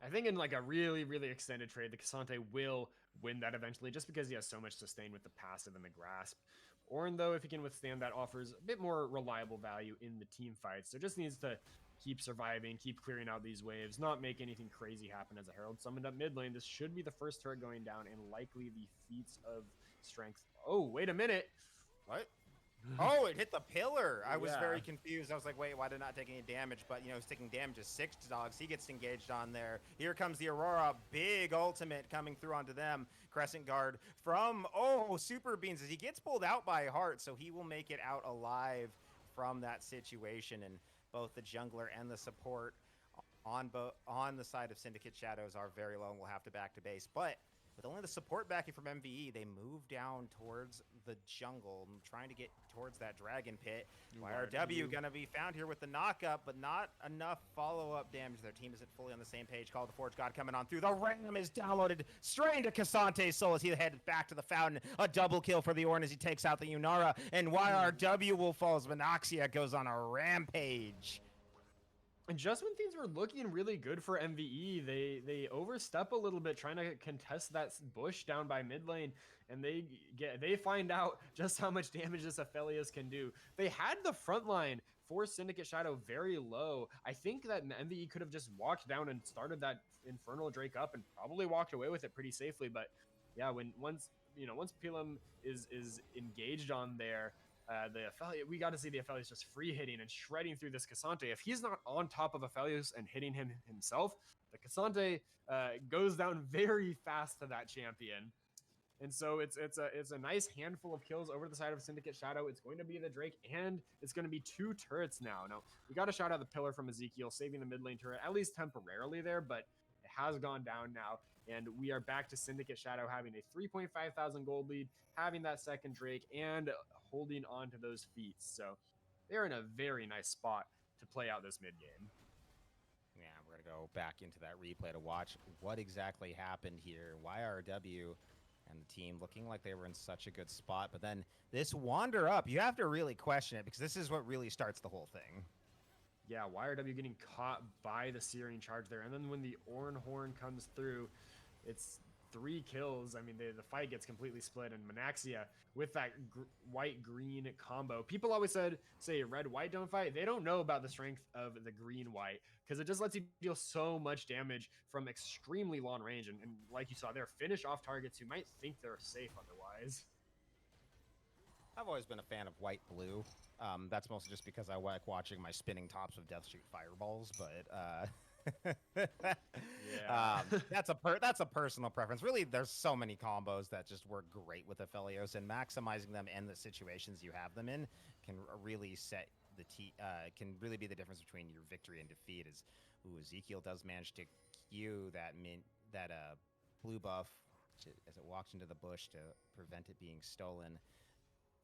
Speaker 2: I think in like a really, really extended trade, the Cassante will win that eventually, just because he has so much sustain with the passive and the grasp. Ornn, though, if he can withstand that, offers a bit more reliable value in the team fights. So just needs to keep surviving, keep clearing out these waves, not make anything crazy happen as a Herald summoned up mid lane. This should be the first turret going down, and likely the feats of strength. Oh, wait a minute.
Speaker 1: What? Oh, it hit the pillar. I was
Speaker 2: Yeah.
Speaker 1: very confused. I was like, wait, why did it not take any damage? But, you know, he's taking damage as 6 dogs. He gets engaged on there. Here comes the Aurora. Big ultimate coming through onto them. Crescent Guard from, Super Beans as he gets pulled out by Heart. So he will make it out alive from that situation. And both the jungler and the support on the side of Syndicate Shadows are very low and will have to back to base. But with only the support backing from MVE, they move down towards the jungle, trying to get towards that dragon pit. YRW gonna be found here with the knockup, but not enough follow-up damage. Their team isn't fully on the same page. Call the Forge God coming on through. The Ram is downloaded straight into Casante's soul as he headed back to the fountain. A double kill for the Ornn as he takes out the Yunara, and YRW will fall as Monoxia goes on a rampage.
Speaker 2: And just when things were looking really good for MVE, they overstep a little bit trying to contest that bush down by mid lane, and they find out just how much damage this Aphelios can do. They had the front line for Syndicate Shadow very low. I think that MVE could have just walked down and started that Infernal Drake up and probably walked away with it pretty safely. But yeah, once Pilum is engaged on there, the Aphelios, we got to see the Aphelios just free hitting and shredding through this Cassante. If he's not on top of Aphelios and hitting him himself, the Cassante goes down very fast to that champion. And so it's a nice handful of kills over the side of Syndicate Shadow. It's going to be the Drake, and it's going to be 2 turrets now. Now, we got to shout out the pillar from Ezekiel, saving the mid lane turret, at least temporarily there, but it has gone down now. And we are back to Syndicate Shadow having a 3,500 gold lead, having that second Drake, and holding on to those feats. So they're in a very nice spot to play out this mid game.
Speaker 1: Yeah, we're going to go back into that replay to watch what exactly happened here. YRW and the team looking like they were in such a good spot. But then this wander up, you have to really question it because this is what really starts the whole thing.
Speaker 2: Yeah, YRW getting caught by the Searing Charge there. And then when the Ornn Horn comes through, it's 3 kills. I mean, the fight gets completely split, and Monaxia with that white-green combo. People always say red-white don't fight. They don't know about the strength of the green-white because it just lets you deal so much damage from extremely long range. And like you saw there, finish off targets who might think they're safe otherwise.
Speaker 1: I've always been a fan of white-blue. That's mostly just because I like watching my spinning tops of Death Street fireballs, but
Speaker 2: yeah.
Speaker 1: That's a personal preference. Really, there's so many combos that just work great with Aphelios, and maximizing them and the situations you have them in can really can really be the difference between your victory and defeat. As Ezekiel does manage to cue that blue buff as it walks into the bush to prevent it being stolen.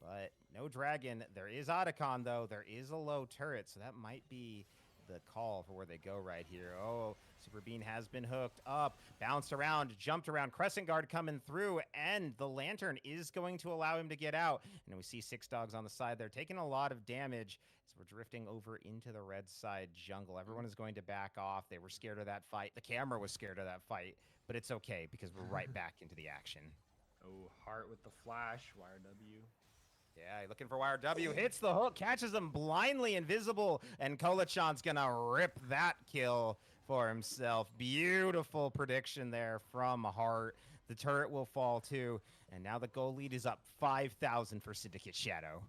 Speaker 1: But no dragon. There is Otacon, though. There is a low turret, so that might be the call for where they go right here. Oh, Super Bean has been hooked up, bounced around, jumped around. Crescent Guard coming through, and the Lantern is going to allow him to get out. And we see 6 dogs on the side. They're taking a lot of damage as we're drifting over into the red side jungle. Everyone is going to back off. They were scared of that fight. The camera was scared of that fight, but it's okay because we're right back into the action.
Speaker 2: Oh, Heart with the flash, YRW.
Speaker 1: Yeah, looking for YRW, hits the hook, catches him blindly invisible, and Kolachan's gonna rip that kill for himself. Beautiful prediction there from Heart. The turret will fall too, and now the goal lead is up 5,000 for Syndicate Shadow.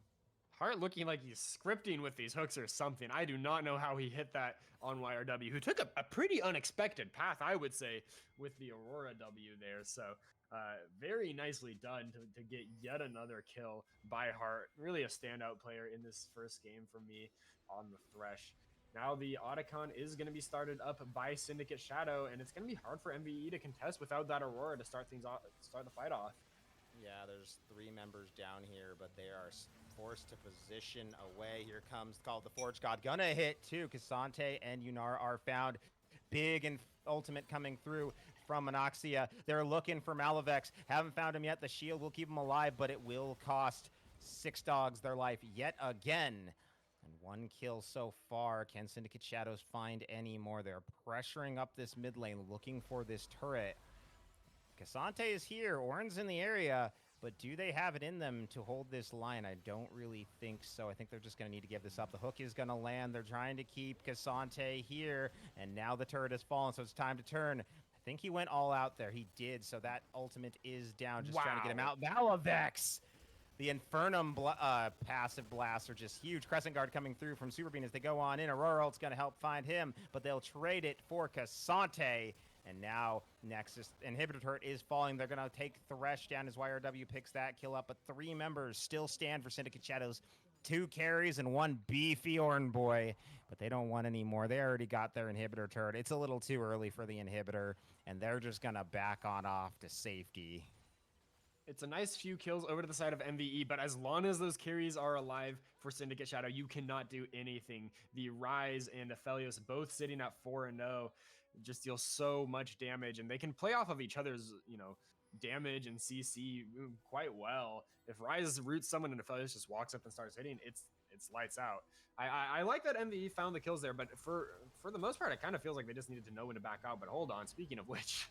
Speaker 2: Heart looking like he's scripting with these hooks or something. I do not know how he hit that on YRW, who took a pretty unexpected path, I would say, with the Aurora W there. So very nicely done to get yet another kill by Heart. Really a standout player in this first game for me on the Thresh. Now the Otacon is going to be started up by Syndicate Shadow, and it's going to be hard for MVE to contest without that Aurora to start things off, start the fight off.
Speaker 1: Yeah, there's 3 members down here, but they are forced to position away. Here comes called the Forge God. Gonna hit too. Cassante and Yunara are found. Big and ultimate coming through from Monoxia. They're looking for Malevolent. Haven't found him yet. The shield will keep him alive, but it will cost 6 dogs their life yet again. And 1 kill so far. Can Syndicate Shadows find any more? They're pressuring up this mid lane, looking for this turret. Cassante is here. Ornn's in the area, but do they have it in them to hold this line? I don't really think so. I think they're just going to need to give this up. The hook is going to land. They're trying to keep Cassante here, and now the turret has fallen, so it's time to turn. I think he went all out there. He did, so that ultimate is down. Just trying to get him out. Malavex! The Infernum passive blasts are just huge. Crescent Guard coming through from Super Bean as they go on in. Aurora ult's going to help find him, but they'll trade it for Cassante. And now Nexus Inhibitor turret is falling. They're going to take Thresh down as YRW picks that kill up, but 3 members still stand for Syndicate Shadows. 2 carries and 1 beefy Ornn boy, but they don't want any more. They already got their Inhibitor turret. It's a little too early for the Inhibitor, and they're just going to back on off to safety.
Speaker 2: It's a nice few kills over to the side of MVE, but as long as those carries are alive for Syndicate Shadow, you cannot do anything. The Rise and Aphelios both sitting at 4-0 just deal so much damage, and they can play off of each other's, damage and CC quite well. If Rise roots someone and Aphelios just walks up and starts hitting, it's lights out. I like that MVE found the kills there, but for the most part, it kind of feels like they just needed to know when to back out. But hold on, speaking of which...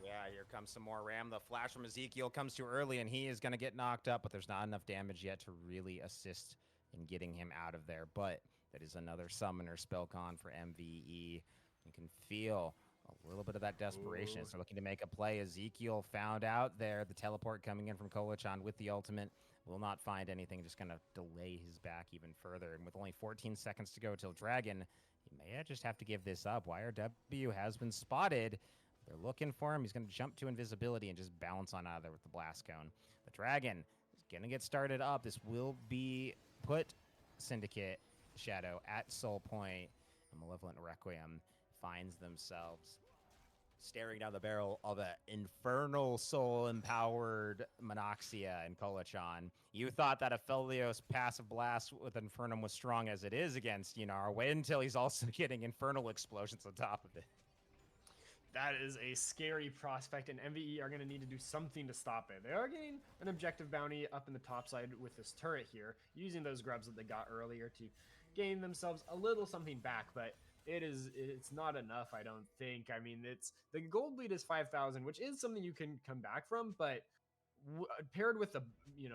Speaker 1: Yeah, here comes some more Ram. The flash from Ezekiel comes too early, and he is going to get knocked up, but there's not enough damage yet to really assist in getting him out of there. But that is another summoner spell con for MVE. You can feel a little bit of that desperation as they're looking to make a play. Ezekiel found out there. The teleport coming in from Kolachan with the ultimate will not find anything, just going to delay his back even further. And with only 14 seconds to go till Dragon, he may just have to give this up. YRW has been spotted. They're looking for him. He's going to jump to invisibility and just bounce on out of there with the blast cone. The Dragon is going to get started up. This will be put Syndicate Shadow at Soul Point. And Malevolent Requiem finds themselves staring down the barrel of an infernal soul-empowered Monoxia and Kolachan. You thought that Aphelios passive blast with Infernum was strong as it is against Yunara. Wait until he's also getting infernal explosions on top of it.
Speaker 2: That is a scary prospect, and MVE are going to need to do something to stop it. They are getting an objective bounty up in the top side with this turret here, using those grubs that they got earlier to gain themselves a little something back, but it's not enough, I don't think. I mean, the gold lead is 5,000, which is something you can come back from, but paired with the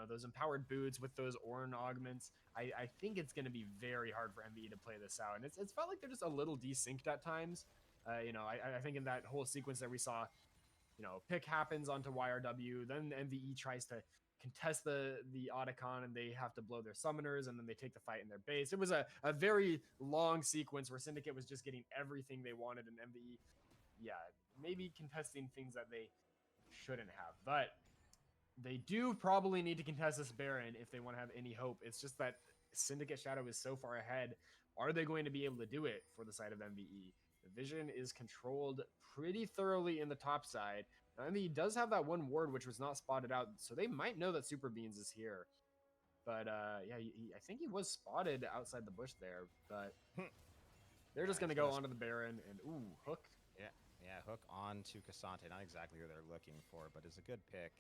Speaker 2: those empowered boots with those Ornn augments, I think it's going to be very hard for MVE to play this out, and it's felt like they're just a little desynced at times. I think in that whole sequence that we saw, pick happens onto YRW, then MVE tries to contest the Otacon, and they have to blow their summoners, and then they take the fight in their base. It was a very long sequence where Syndicate was just getting everything they wanted, and MVE, maybe contesting things that they shouldn't have. But they do probably need to contest this Baron if they want to have any hope. It's just that Syndicate Shadow is so far ahead. Are they going to be able to do it for the side of MVE? The vision is controlled pretty thoroughly in the top side. Now, MVE does have that one ward, which was not spotted out, so they might know that Super Beans is here. But, I think he was spotted outside the bush there, but they're just going to go onto the Baron, and, hook.
Speaker 1: Yeah, hook on to Cassante. Not exactly who they're looking for, but it's a good pick.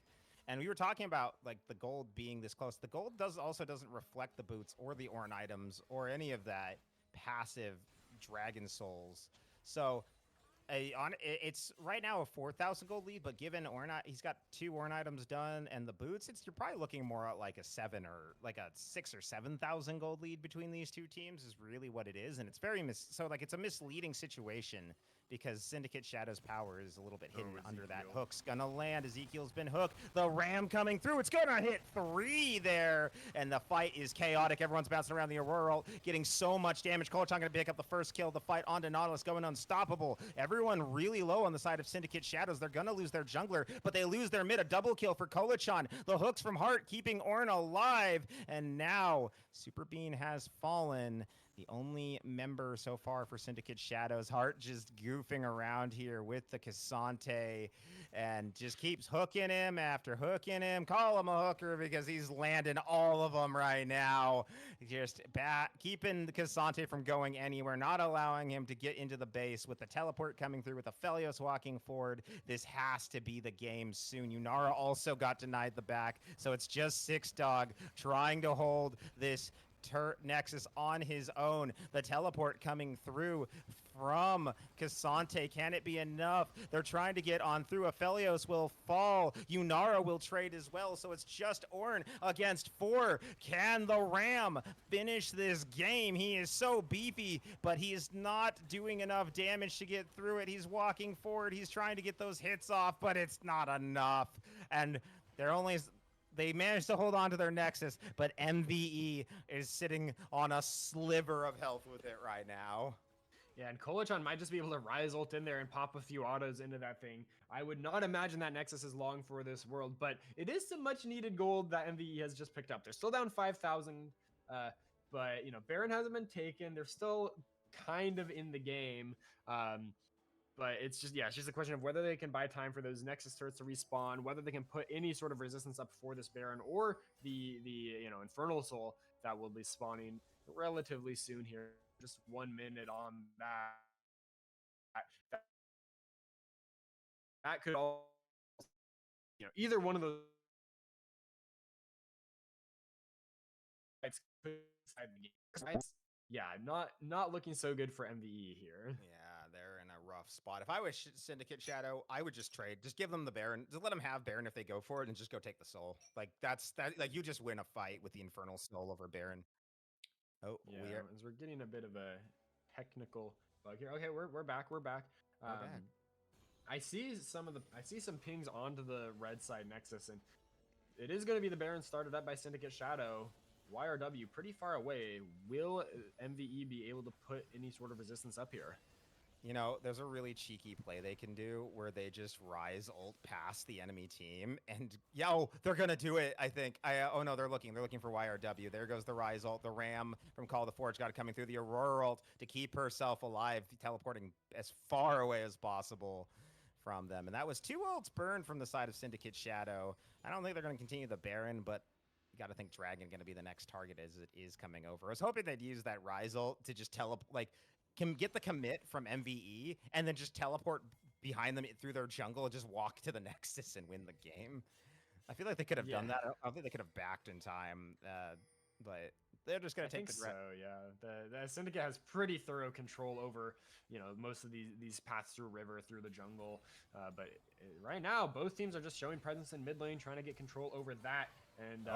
Speaker 1: And we were talking about, like, the gold being this close. The gold doesn't reflect the boots or the Ornn items or any of that passive Dragon Souls. So it's right now a 4,000 gold lead, but given he's got 2 Ornn items done and the boots, you're probably looking more at like a 7 or like a 6 or 7,000 gold lead between these two teams is really what it is. And it's very it's a misleading situation because Syndicate Shadow's power is a little bit hidden under that. Hook's gonna land. Ezekiel's been hooked. The Ram coming through. It's gonna hit 3 there. And the fight is chaotic. Everyone's bouncing around the Aurora, getting so much damage. Kolachan gonna pick up the first kill. The fight onto Nautilus going unstoppable. Everyone really low on the side of Syndicate Shadows. They're gonna lose their jungler, but they lose their mid. A double kill for Kolachan. The hooks from Heart keeping Ornn alive. And now Super Bean has fallen. The only member so far for Syndicate Shadows. Heart just goofing around here with the Cassante and just keeps hooking him after hooking him. Call him a hooker because he's landing all of them right now. Just keeping the Cassante from going anywhere, not allowing him to get into the base with the teleport coming through with Aphelios walking forward. This has to be the game soon. Yunara also got denied the back, so it's just 6Dog trying to hold this Nexus on his own. The teleport coming through from Cassante. Can it be enough? They're trying to get on through. Aphelios will fall. Yunara will trade as well. So it's just Ornn against 4. Can the Ram finish this game? He is so beefy, but he is not doing enough damage to get through it. He's walking forward. He's trying to get those hits off, but it's not enough. And they're only... They managed to hold on to their Nexus, but MVE is sitting on a sliver of health with it right now.
Speaker 2: Yeah, and Kolachan might just be able to rise ult in there and pop a few autos into that thing. I would not imagine that Nexus is long for this world, but it is some much needed gold that MVE has just picked up. They're still down 5,000, but Baron hasn't been taken. They're still kind of in the game. But it's just a question of whether they can buy time for those Nexus turrets to respawn, whether they can put any sort of resistance up for this Baron or the Infernal Soul that will be spawning relatively soon here. Just 1 minute on that could all either one of those could decide the game. Yeah, not looking so good for MVE here.
Speaker 1: Yeah, they're in a rough spot. If I was Syndicate Shadow, I would just trade. Just give them the Baron. Just let them have Baron if they go for it, and just go take the soul. Like that's that. Like you just win a fight with the Infernal Soul over Baron. Oh,
Speaker 2: Yeah, as we're getting a bit of a technical bug here. Okay, we're back. We're back.
Speaker 1: We're back.
Speaker 2: I see some pings onto the red side Nexus, and it is going to be the Baron started up by Syndicate Shadow. YRW pretty far away. Will MVE be able to put any sort of resistance up here?
Speaker 1: There's a really cheeky play they can do where they just rise ult past the enemy team, and they're gonna do it. I think. Oh no, they're looking for YRW. There goes the rise ult. The Ram from Call of the Forge got it coming through the Aurora ult to keep herself alive, teleporting as far away as possible from them. And that was 2 ults burned from the side of Syndicate Shadow. I don't think they're gonna continue the Baron, but you got to think Dragon going to be the next target as it is coming over. I was hoping they'd use that rise ult to just can get the commit from MVE and then just teleport behind them through their jungle and just walk to the Nexus and win the game. I feel like they could have done that. I think they could have backed in time, but they're just going to take the
Speaker 2: threat. So yeah, the Syndicate has pretty thorough control over most of these paths through river, through the jungle. But right now, both teams are just showing presence in mid lane, trying to get control over that. And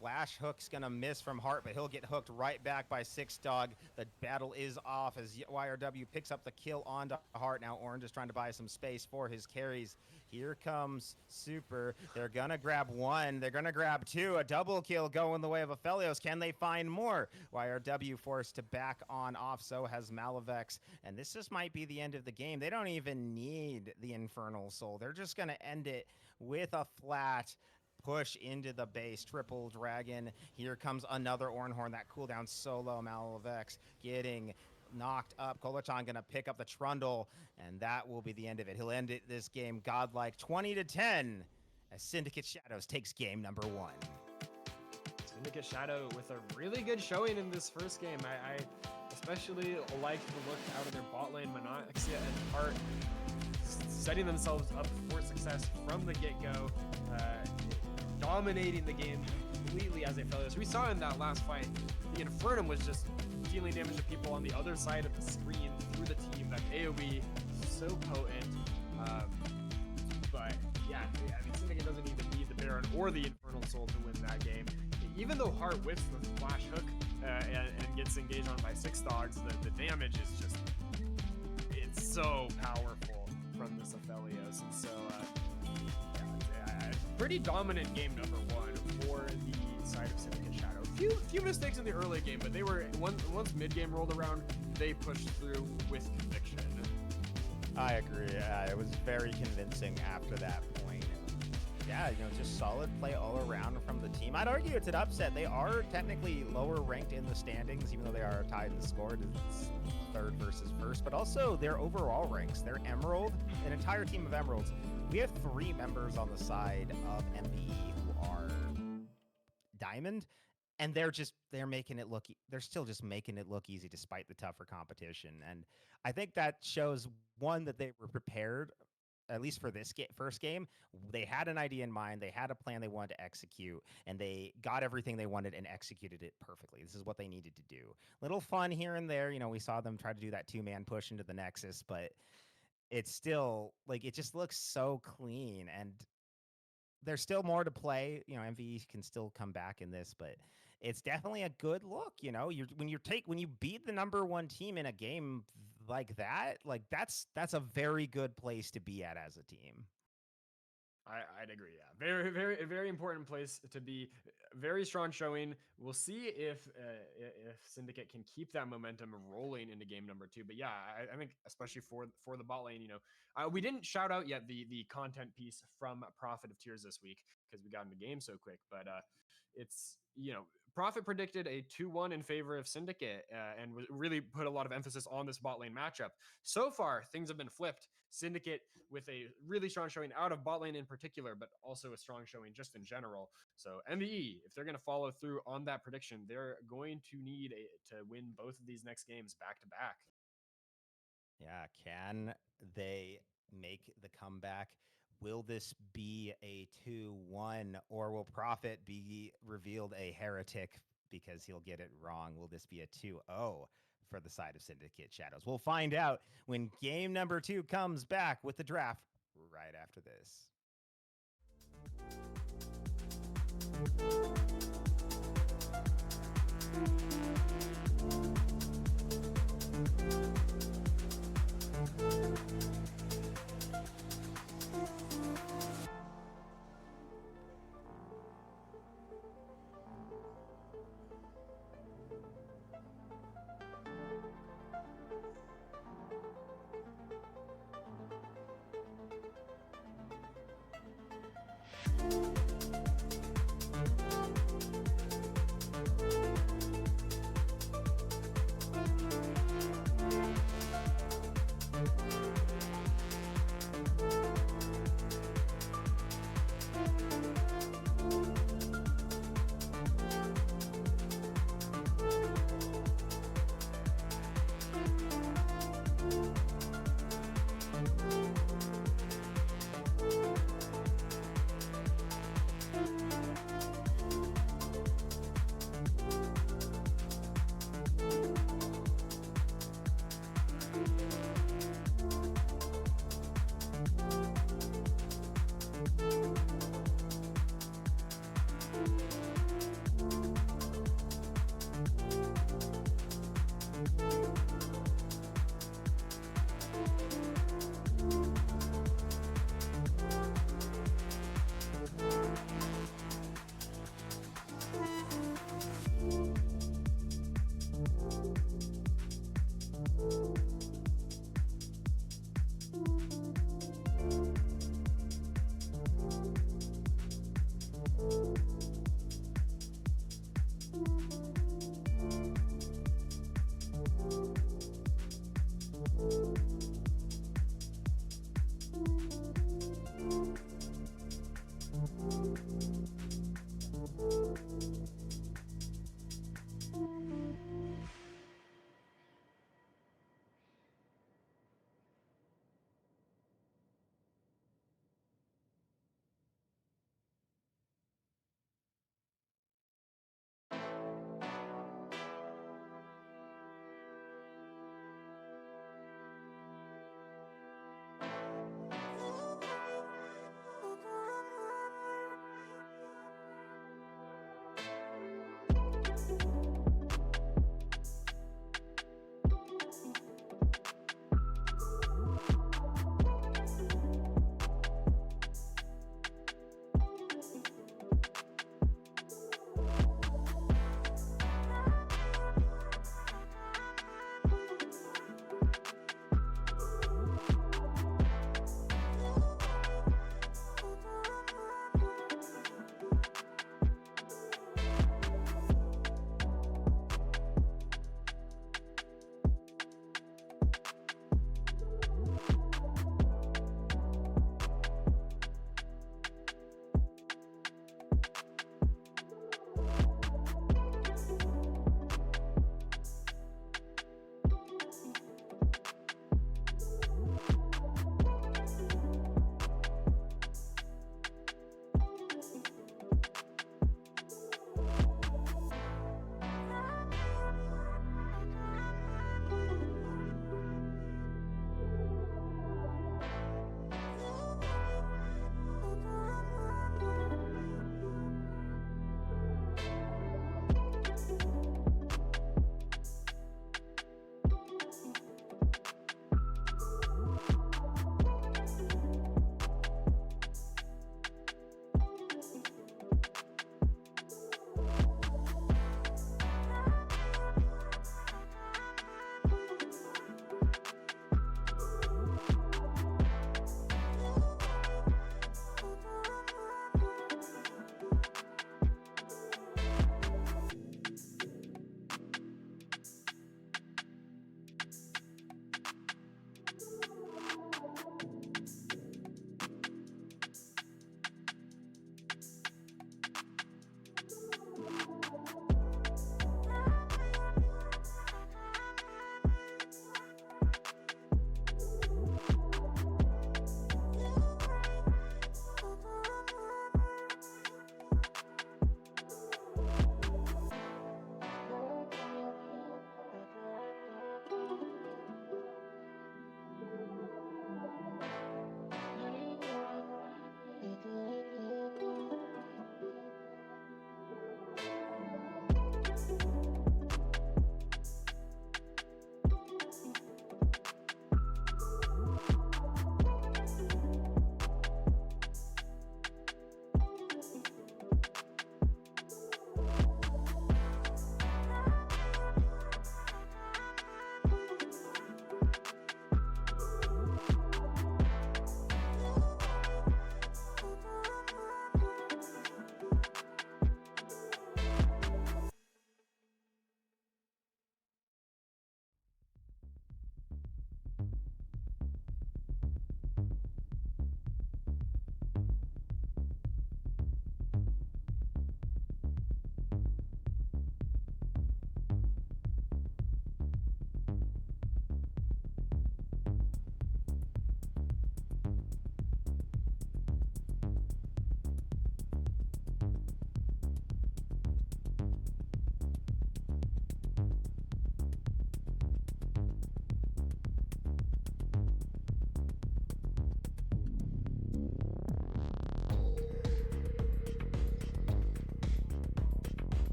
Speaker 1: Flash hook's gonna miss from Heart, but he'll get hooked right back by Six Dog. The battle is off as YRW picks up the kill onto Heart. Now Orange is trying to buy some space for his carries. Here comes Super. They're gonna grab 1. They're gonna grab 2. A double kill going the way of Aphelios. Can they find more? YRW forced to back on off. So has Malevolent. And this just might be the end of the game. They don't even need the Infernal Soul. They're just gonna end it with a flat push into the base. Triple Dragon. Here comes another Ornhorn. That cooldown solo. Malevolent getting knocked up. Kolachan gonna pick up the Trundle, and that will be the end of it. He'll end it this game godlike 20-10 as Syndicate Shadows takes game number 1.
Speaker 2: Syndicate Shadow with a really good showing in this first game. I especially like the look out of their bot lane. Monoxia and Heart setting themselves up for success from the get-go. Dominating the game completely as they fell. As we saw in that last fight, the Infernum was just dealing damage to people on the other side of the screen through the team. That AoE so potent. But yeah, Syndicate doesn't need to be the Baron or the Infernal Soul to win that game. Even though Heart whiffs the flash hook and gets engaged on by Six Dogs, the damage is just it's so powerful from this Aphelios, and so pretty dominant game number 1 for the side of Syndicate Shadow. Few mistakes in the early game, but they were once mid game rolled around, they pushed through with conviction.
Speaker 1: I agree. It was very convincing after that point. Yeah, just solid play all around from the team. I'd argue it's an upset. They are technically lower ranked in the standings, even though they are tied in the score. It's 3rd versus 1st, but also their overall ranks. They're Emerald, an entire team of Emeralds. We have 3 members on the side of MVE who are Diamond, and they're still just making it look easy despite the tougher competition. And I think that shows, one, that they were prepared, at least for this first game. They had an idea in mind, they had a plan they wanted to execute, and they got everything they wanted and executed it perfectly. This is what they needed to do. Little fun here and there. We saw them try to do that 2-man push into the Nexus, but it's still it just looks so clean, and there's still more to play. MVE can still come back in this, but it's definitely a good look. When you beat the number 1 team in a game like that, that's a very good place to be at as a team.
Speaker 2: I'd agree. Yeah, very important place to be. Very strong showing. We'll see if Syndicate can keep that momentum rolling into game number 2. But yeah, I think especially for the bot lane, we didn't shout out yet the content piece from Prophet of Tears this week because we got into game so quick. But it's Prophet predicted a 2-1 in favor of Syndicate and really put a lot of emphasis on this bot lane matchup. So far, things have been flipped. Syndicate with a really strong showing out of bot lane in particular, but also a strong showing just in general. So MVE, if they're going to follow through on that prediction, they're going to need to win both of these next games back to back.
Speaker 1: Yeah, can they make the comeback? Will this be a 2-1, or will Prophet be revealed a heretic because he'll get it wrong? Will this be a 2-0 for the side of Syndicate Shadows? We'll find out when game number 2 comes back with the draft right after this.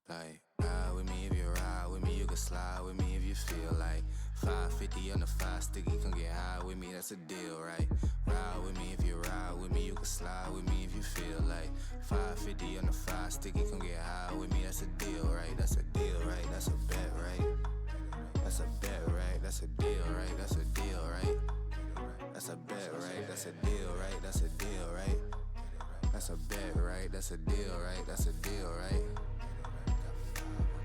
Speaker 3: Like, ride with me if you ride with me, you can slide with me if you feel like 550 on the 5 sticky, come get high with me, that's a deal, right? Ride with me if you ride with me, you can slide with me if you feel like 550 on the 5 sticky, come get high with me, that's a deal, right? That's a deal, right? That's a bet, right? That's a bet, right? That's a deal, right? That's a deal, right? That's a bet, right? That's a deal, right? That's a deal, right? That's a bet, right? That's a deal, right? That's a deal, right?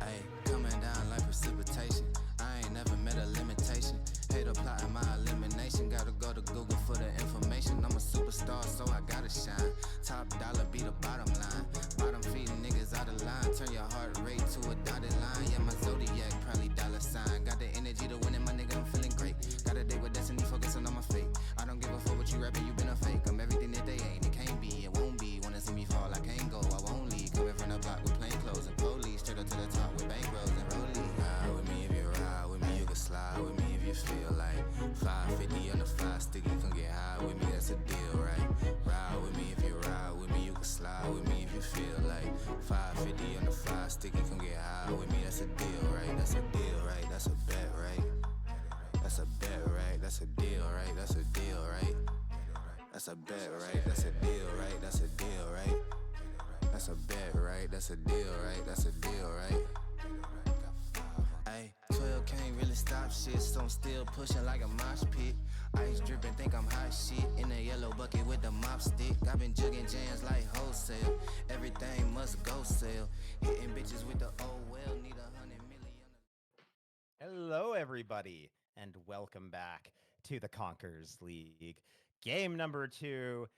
Speaker 3: Ayy, coming down like precipitation. I ain't ain't never met a limitation. Hate plotting my elimination. Gotta go to Google for the information. I'm a superstar, so I gotta shine. Top dollar be the bottom line. Bottom feeding niggas out of line. Turn your heart rate to a dotted line. Yeah, my zodiac probably dollar sign. Got the energy to win it, my nigga, I'm feeling great. Got a date with destiny, focusing on my fate. I don't give a fuck what you rapping, you been a fake. I'm everything that they ain't, it can't be, it won't be. Wanna see me fall, I can't go, I won't leave. Coming from the block with plain clothes and police. Straight up to the top with bankrolls and rollies. Ride with me if you ride with me, you can slide with me if you feel like 550 on the 5 sticky, come get high with me, that's a deal, right? Ride with me if you ride with me, you can slide with me if you feel like 550 on the 5 sticky, come get high with me, that's a deal, right? That's a deal, right? That's a bet, right? That's a bet, right? That's a deal, right? That's a deal, right? That's a bet, right? That's a deal, right? That's a deal, right? That's a bet, right? That's a deal, right? That's a deal, right? Ay, 12 can't really stop shit, so I'm still pushing like a mosh pit. Ice dripping, think I'm hot shit. In a yellow bucket with the mop stick. I've been jugging jams like wholesale. Everything must go sell. Hitting bitches with the oh well. Need 100 million.
Speaker 1: Hello, everybody, and welcome back to the Conquerors League. Game number 2,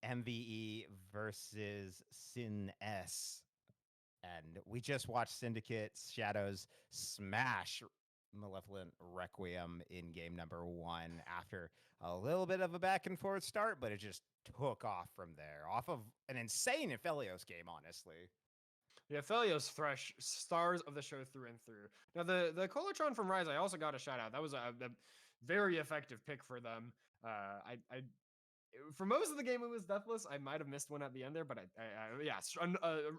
Speaker 1: MVE versus TES. And we just watched Syndicate Shadows smash Malevolent Requiem in game number 1 after a little bit of a back and forth start, but it just took off from there. Off of an insane Aphelios game, honestly.
Speaker 2: Yeah, Aphelios Thresh, stars of the show through and through. Now, the Colatron from Rise, I also got a shout out. That was a very effective pick for them. For most of the game, it was deathless. I might have missed one at the end there, but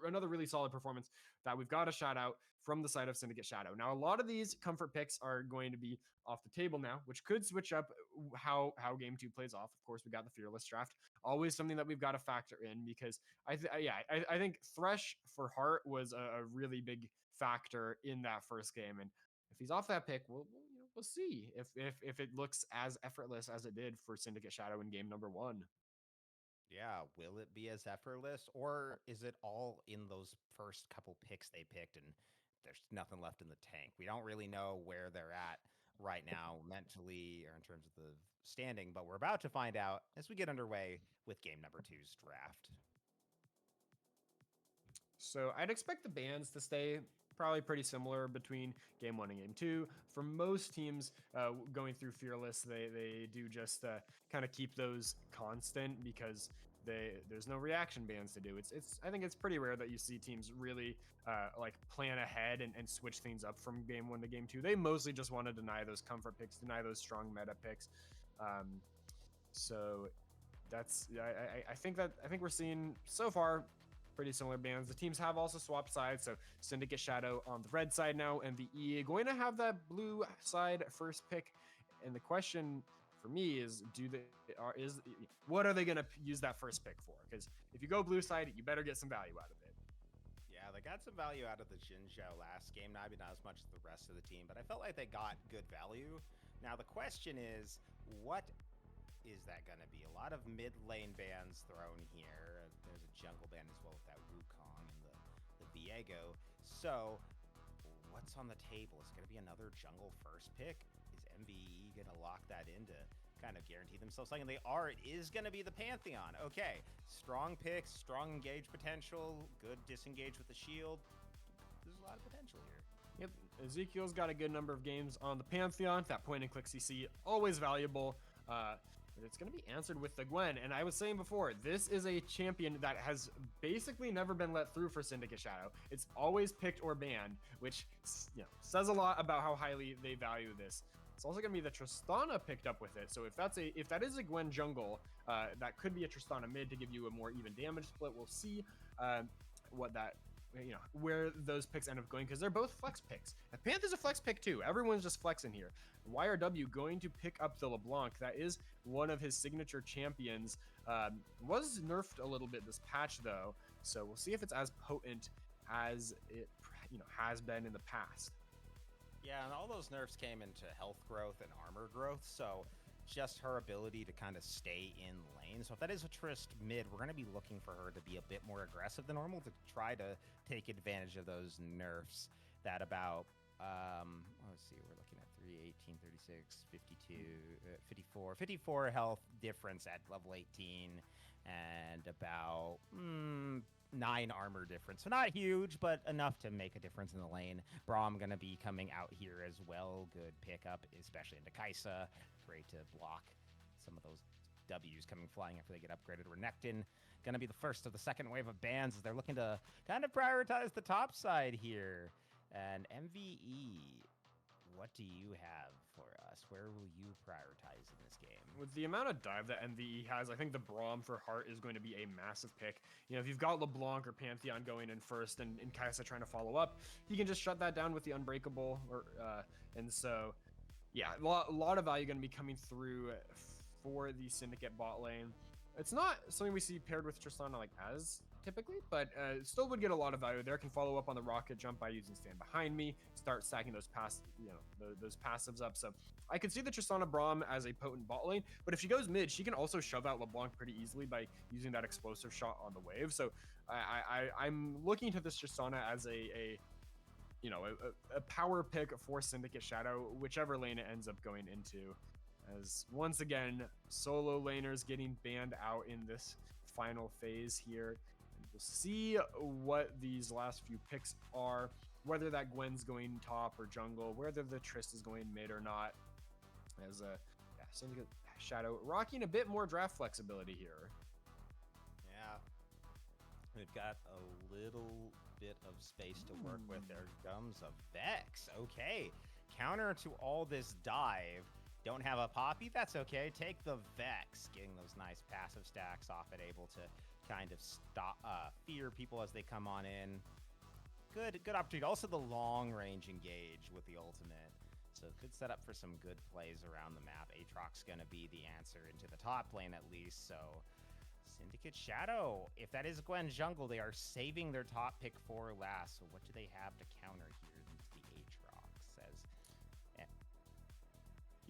Speaker 2: another really solid performance that we've got a shout out from the side of Syndicate Shadow. Now, a lot of these comfort picks are going to be off the table now, which could switch up how game 2 plays off. Of course, we got the Fearless draft, always something that we've got to factor in because I think Thresh for Heart was a really big factor in that first game, and if he's off that pick, we'll see if it looks as effortless as it did for Syndicate Shadow in game number 1.
Speaker 1: Yeah, will it be as effortless, or is it all in those first couple picks they picked and there's nothing left in the tank? We don't really know where they're at right now mentally or in terms of the standing, but we're about to find out as we get underway with game number 2's draft.
Speaker 2: So I'd expect the bans to stay probably pretty similar between game 1 and game 2. For most teams going through Fearless, they do just kind of keep those constant because there's no reaction bans to do. I think it's pretty rare that you see teams really like plan ahead and switch things up from game 1 to game 2. They mostly just want to deny those comfort picks, deny those strong meta picks. So that's I think we're seeing so far pretty similar bans. The teams have also swapped sides, so Syndicate Shadow on the red side now, and the E going to have that blue side first pick. And the question for me is, what are they going to use that first pick for? Because if you go blue side, you better get some value out of it.
Speaker 1: Yeah, they got some value out of the Jinzhou last game, not as much as the rest of the team, but I felt like they got good value. Now the question is, what is that going to be? A lot of mid lane bans thrown here. There's a jungle ban as well with that Wukong and the Viego. So what's on the table? It's going to be another jungle first pick. Is MVE going to lock that in to kind of guarantee themselves something? They are. It is going to be the Pantheon. Okay, strong picks, strong engage potential, good disengage with the shield. There's a lot of potential here.
Speaker 2: Yep, Ezekiel's got a good number of games on the Pantheon. That point and click CC, always valuable. It's going to be answered with the Gwen. And I was saying before, this is a champion that has basically never been let through for Syndicate Shadow. It's always picked or banned, which says a lot about how highly they value this. It's also going to be the Tristana picked up with it. So if that is a Gwen jungle, that could be a Tristana mid to give you a more even damage split. We'll see where those picks end up going, because they're both flex picks. And Panther's a flex pick too. Everyone's just flexing here. YRW going to pick up the LeBlanc. That is one of his signature champions. Was nerfed a little bit this patch though, so we'll see if it's as potent as it has been in the past.
Speaker 1: Yeah, and all those nerfs came into health growth and armor growth, so just her ability to kind of stay in lane. So if that is a Trist mid, we're going to be looking for her to be a bit more aggressive than normal to try to take advantage of those nerfs that about, let's see, we're looking at 3 33, 18, 36, 52, 54 health difference at level 18, and about 9 armor difference. So not huge, but enough to make a difference in the lane. Braum going to be coming out here as well. Good pickup, especially into Kaisa. Great to block some of those W's coming flying after they get upgraded. Renekton going to be the first of the second wave of bans as they're looking to kind of prioritize the top side here. And MVE, what do you have for us? Where will you prioritize in this game?
Speaker 2: With the amount of dive that MVE has, I think the Braum for Heart is going to be a massive pick. You know, if you've got LeBlanc or Pantheon going in first and Kaisa trying to follow up, he can just shut that down with the Unbreakable. And so, yeah, a lot of value going to be coming through for the Syndicate bot lane. It's not something we see paired with Tristana like as typically, but still would get a lot of value there. Can follow up on the rocket jump by using Stand Behind Me, start stacking those those passives up. So I could see the Tristana Braum as a potent bot lane, but if she goes mid, she can also shove out LeBlanc pretty easily by using that explosive shot on the wave. So I'm looking to this Tristana as a power pick for Syndicate Shadow, whichever lane it ends up going into. As once again, solo laners getting banned out in this final phase here. And we'll see what these last few picks are, whether that Gwen's going top or jungle, whether the Trist is going mid or not. As Syndicate Shadow rocking a bit more draft flexibility here.
Speaker 1: Yeah. We've got a little bit of space to work with. There comes a Vex. Okay. Counter to all this dive. Don't have a Poppy? That's okay. Take the Vex. Getting those nice passive stacks off it, able to kind of stop fear people as they come on in. Good opportunity. Also the long range engage with the ultimate. So good setup for some good plays around the map. Aatrox's going to be the answer into the top lane at least. So Syndicate Shadow, if that is Gwen jungle, they are saving their top pick for last. So what do they have to counter here? The Aatrox says.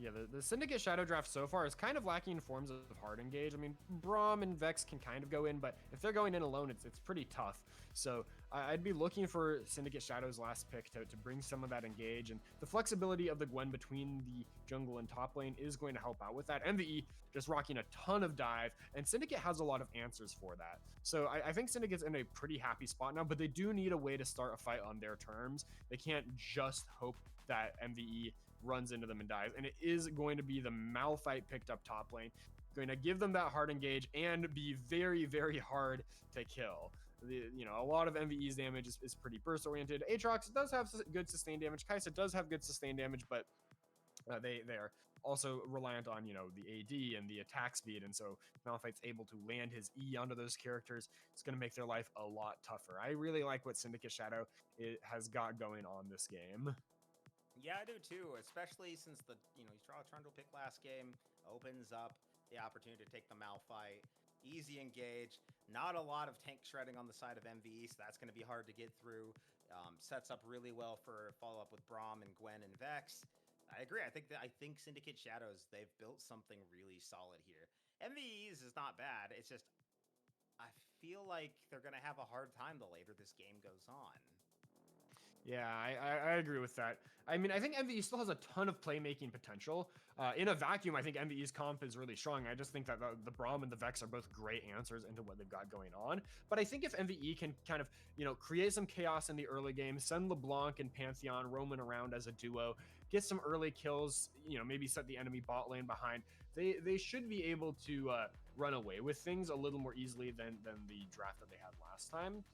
Speaker 2: Yeah, the Syndicate Shadow draft so far is kind of lacking forms of hard engage. I mean, Braum and Vex can kind of go in, but if they're going in alone, it's pretty tough. So I'd be looking for Syndicate Shadow's last pick to bring some of that engage, and the flexibility of the Gwen between the jungle and top lane is going to help out with that. MVE just rocking a ton of dive, and Syndicate has a lot of answers for that. So I think Syndicate's in a pretty happy spot now, but they do need a way to start a fight on their terms. They can't just hope that MVE runs into them and dies, and it is going to be the Malphite picked up top lane, going to give them that hard engage and be very, very hard to kill. A lot of MVE's damage is pretty burst oriented. Aatrox does have good sustained damage. Kaisa does have good sustained damage, but they are also reliant on the AD and the attack speed, and so Malphite's able to land his E onto those characters. It's going to make their life a lot tougher. I really like what Syndicate Shadow has got going on this game.
Speaker 1: Yeah, I do too, especially since the Trundle pick last game opens up the opportunity to take the Malphite. Easy engage, not a lot of tank shredding on the side of MVE, so that's going to be hard to get through. Sets up really well for follow-up with Braum and Gwen and Vex. I agree. I think Syndicate Shadows, they've built something really solid here. MVE's is not bad. It's just I feel like they're going to have a hard time the later this game goes on.
Speaker 2: Yeah, I agree with that. I mean, I think MVE still has a ton of playmaking potential. In a vacuum, I think MVE's comp is really strong. I just think that the Braum and the Vex are both great answers into what they've got going on. But I think if MVE can kind of, create some chaos in the early game, send LeBlanc and Pantheon roaming around as a duo, get some early kills, maybe set the enemy bot lane behind, they should be able to run away with things a little more easily than the draft that they had last time.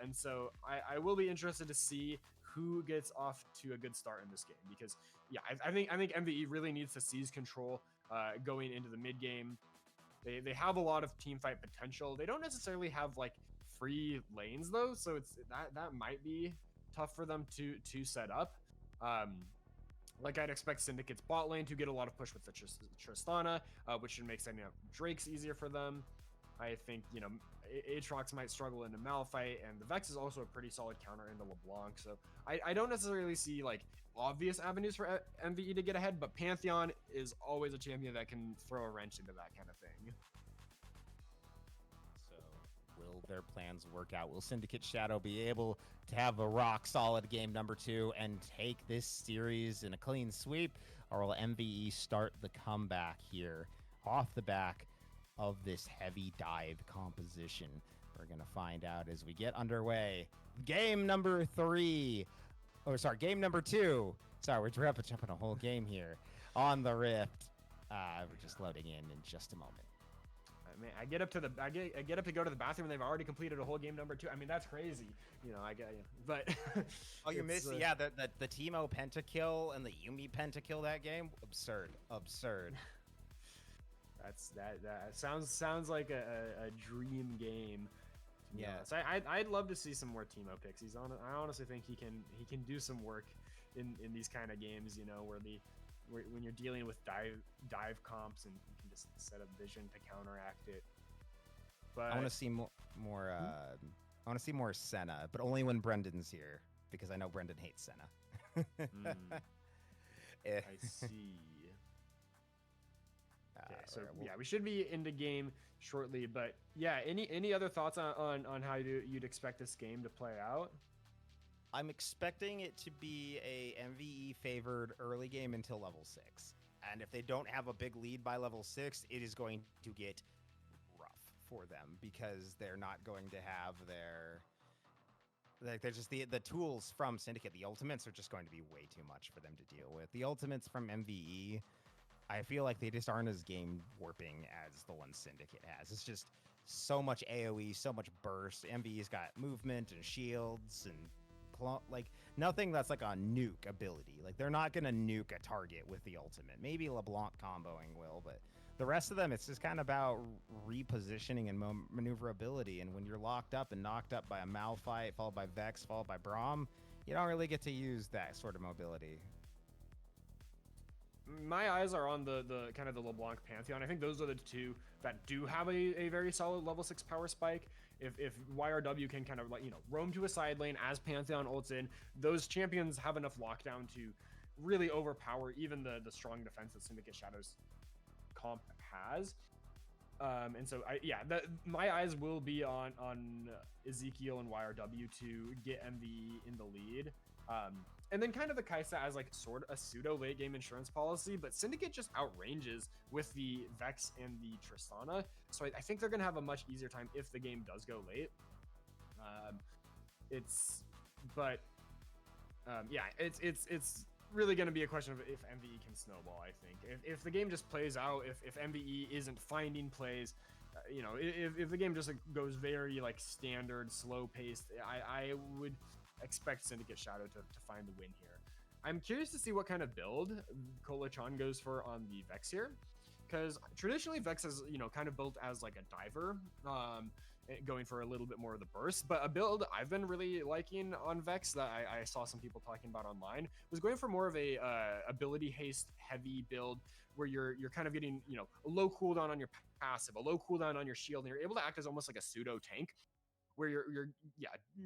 Speaker 2: And so I will be interested to see who gets off to a good start in this game, because I think MVE really needs to seize control going into the mid game. They have a lot of team fight potential. They don't necessarily have like free lanes though, so it's that might be tough for them to set up. Like I'd expect Syndicate's bot lane to get a lot of push with the Tristana, which should make setting up Drakes easier for them. I think, Aatrox might struggle into Malphite, and the Vex is also a pretty solid counter into LeBlanc. So I don't necessarily see like obvious avenues for MVE to get ahead, but Pantheon is always a champion that can throw a wrench into that kind of thing.
Speaker 1: So will their plans work out? Will Syndicate Shadow be able to have a rock-solid game number 2 and take this series in a clean sweep? Or will MVE start the comeback here off the back of this heavy dive composition? We're going to find out as we get underway. Game number 3. Oh, sorry, game number 2. Sorry, we're jumping a whole game here on the Rift. We're just loading in just a moment.
Speaker 2: I mean, I get up to go to the bathroom and they've already completed a whole game number 2. I mean, that's crazy. You know, I get you. But
Speaker 1: oh, you missed the Teemo pentakill and the Yuumi pentakill that game. Absurd.
Speaker 2: That sounds like a dream game. Yeah, so I'd love to see some more Teemo picks. I honestly think he can do some work in these kind of games. You know, when you're dealing with dive comps and you can just set up vision to counteract it. But
Speaker 1: I want to see more. I want to see more Senna, but only when Brendan's here because I know Brendan hates Senna.
Speaker 2: I see. Okay, so yeah, we should be into game shortly, but yeah, any other thoughts on how you'd expect this game to play out?
Speaker 1: I'm expecting it to be a MVE favored early game until level 6, and if they don't have a big lead by level 6, it is going to get rough for them because they're not going to have they're just the tools from Syndicate. The ultimates are just going to be way too much for them to deal with. The ultimates from MVE, I feel like they just aren't as game warping as the ones Syndicate has. It's just so much AoE, so much burst. MVE's got movement and shields and like nothing that's like a nuke ability. Like they're not gonna nuke a target with the ultimate. Maybe LeBlanc comboing will, but the rest of them, it's just kind of about repositioning and maneuverability. And when you're locked up and knocked up by a Malphite, followed by Vex, followed by Braum, you don't really get to use that sort of mobility.
Speaker 2: My eyes are on the kind of the LeBlanc Pantheon. I think those are the two that do have a very solid level 6 power spike. If YRW can kind of like, you know, roam to a side lane as Pantheon ults in, those champions have enough lockdown to really overpower even the strong defense that Syndicate Shadows comp has. And so my eyes will be on Ezekiel and YRW to get MVE in the lead. And then kind of the Kaisa as like sort of a pseudo late game insurance policy, but Syndicate just outranges with the Vex and the Tristana. So I think they're going to have a much easier time if the game does go late. It's really going to be a question of if MVE can snowball. I think if the game just plays out, if MVE isn't finding plays, you know, if the game just like goes very like standard slow paced, I would expect Syndicate Shadow to find the win here. I'm curious to see what kind of build Kola-chan goes for on the Vex here, because traditionally Vex is, you know, kind of built as like a diver, going for a little bit more of the burst. But a build I've been really liking on Vex that I saw some people talking about online was going for more of a ability haste heavy build where you're kind of getting, you know, a low cooldown on your passive, a low cooldown on your shield, and you're able to act as almost like a pseudo tank, where you're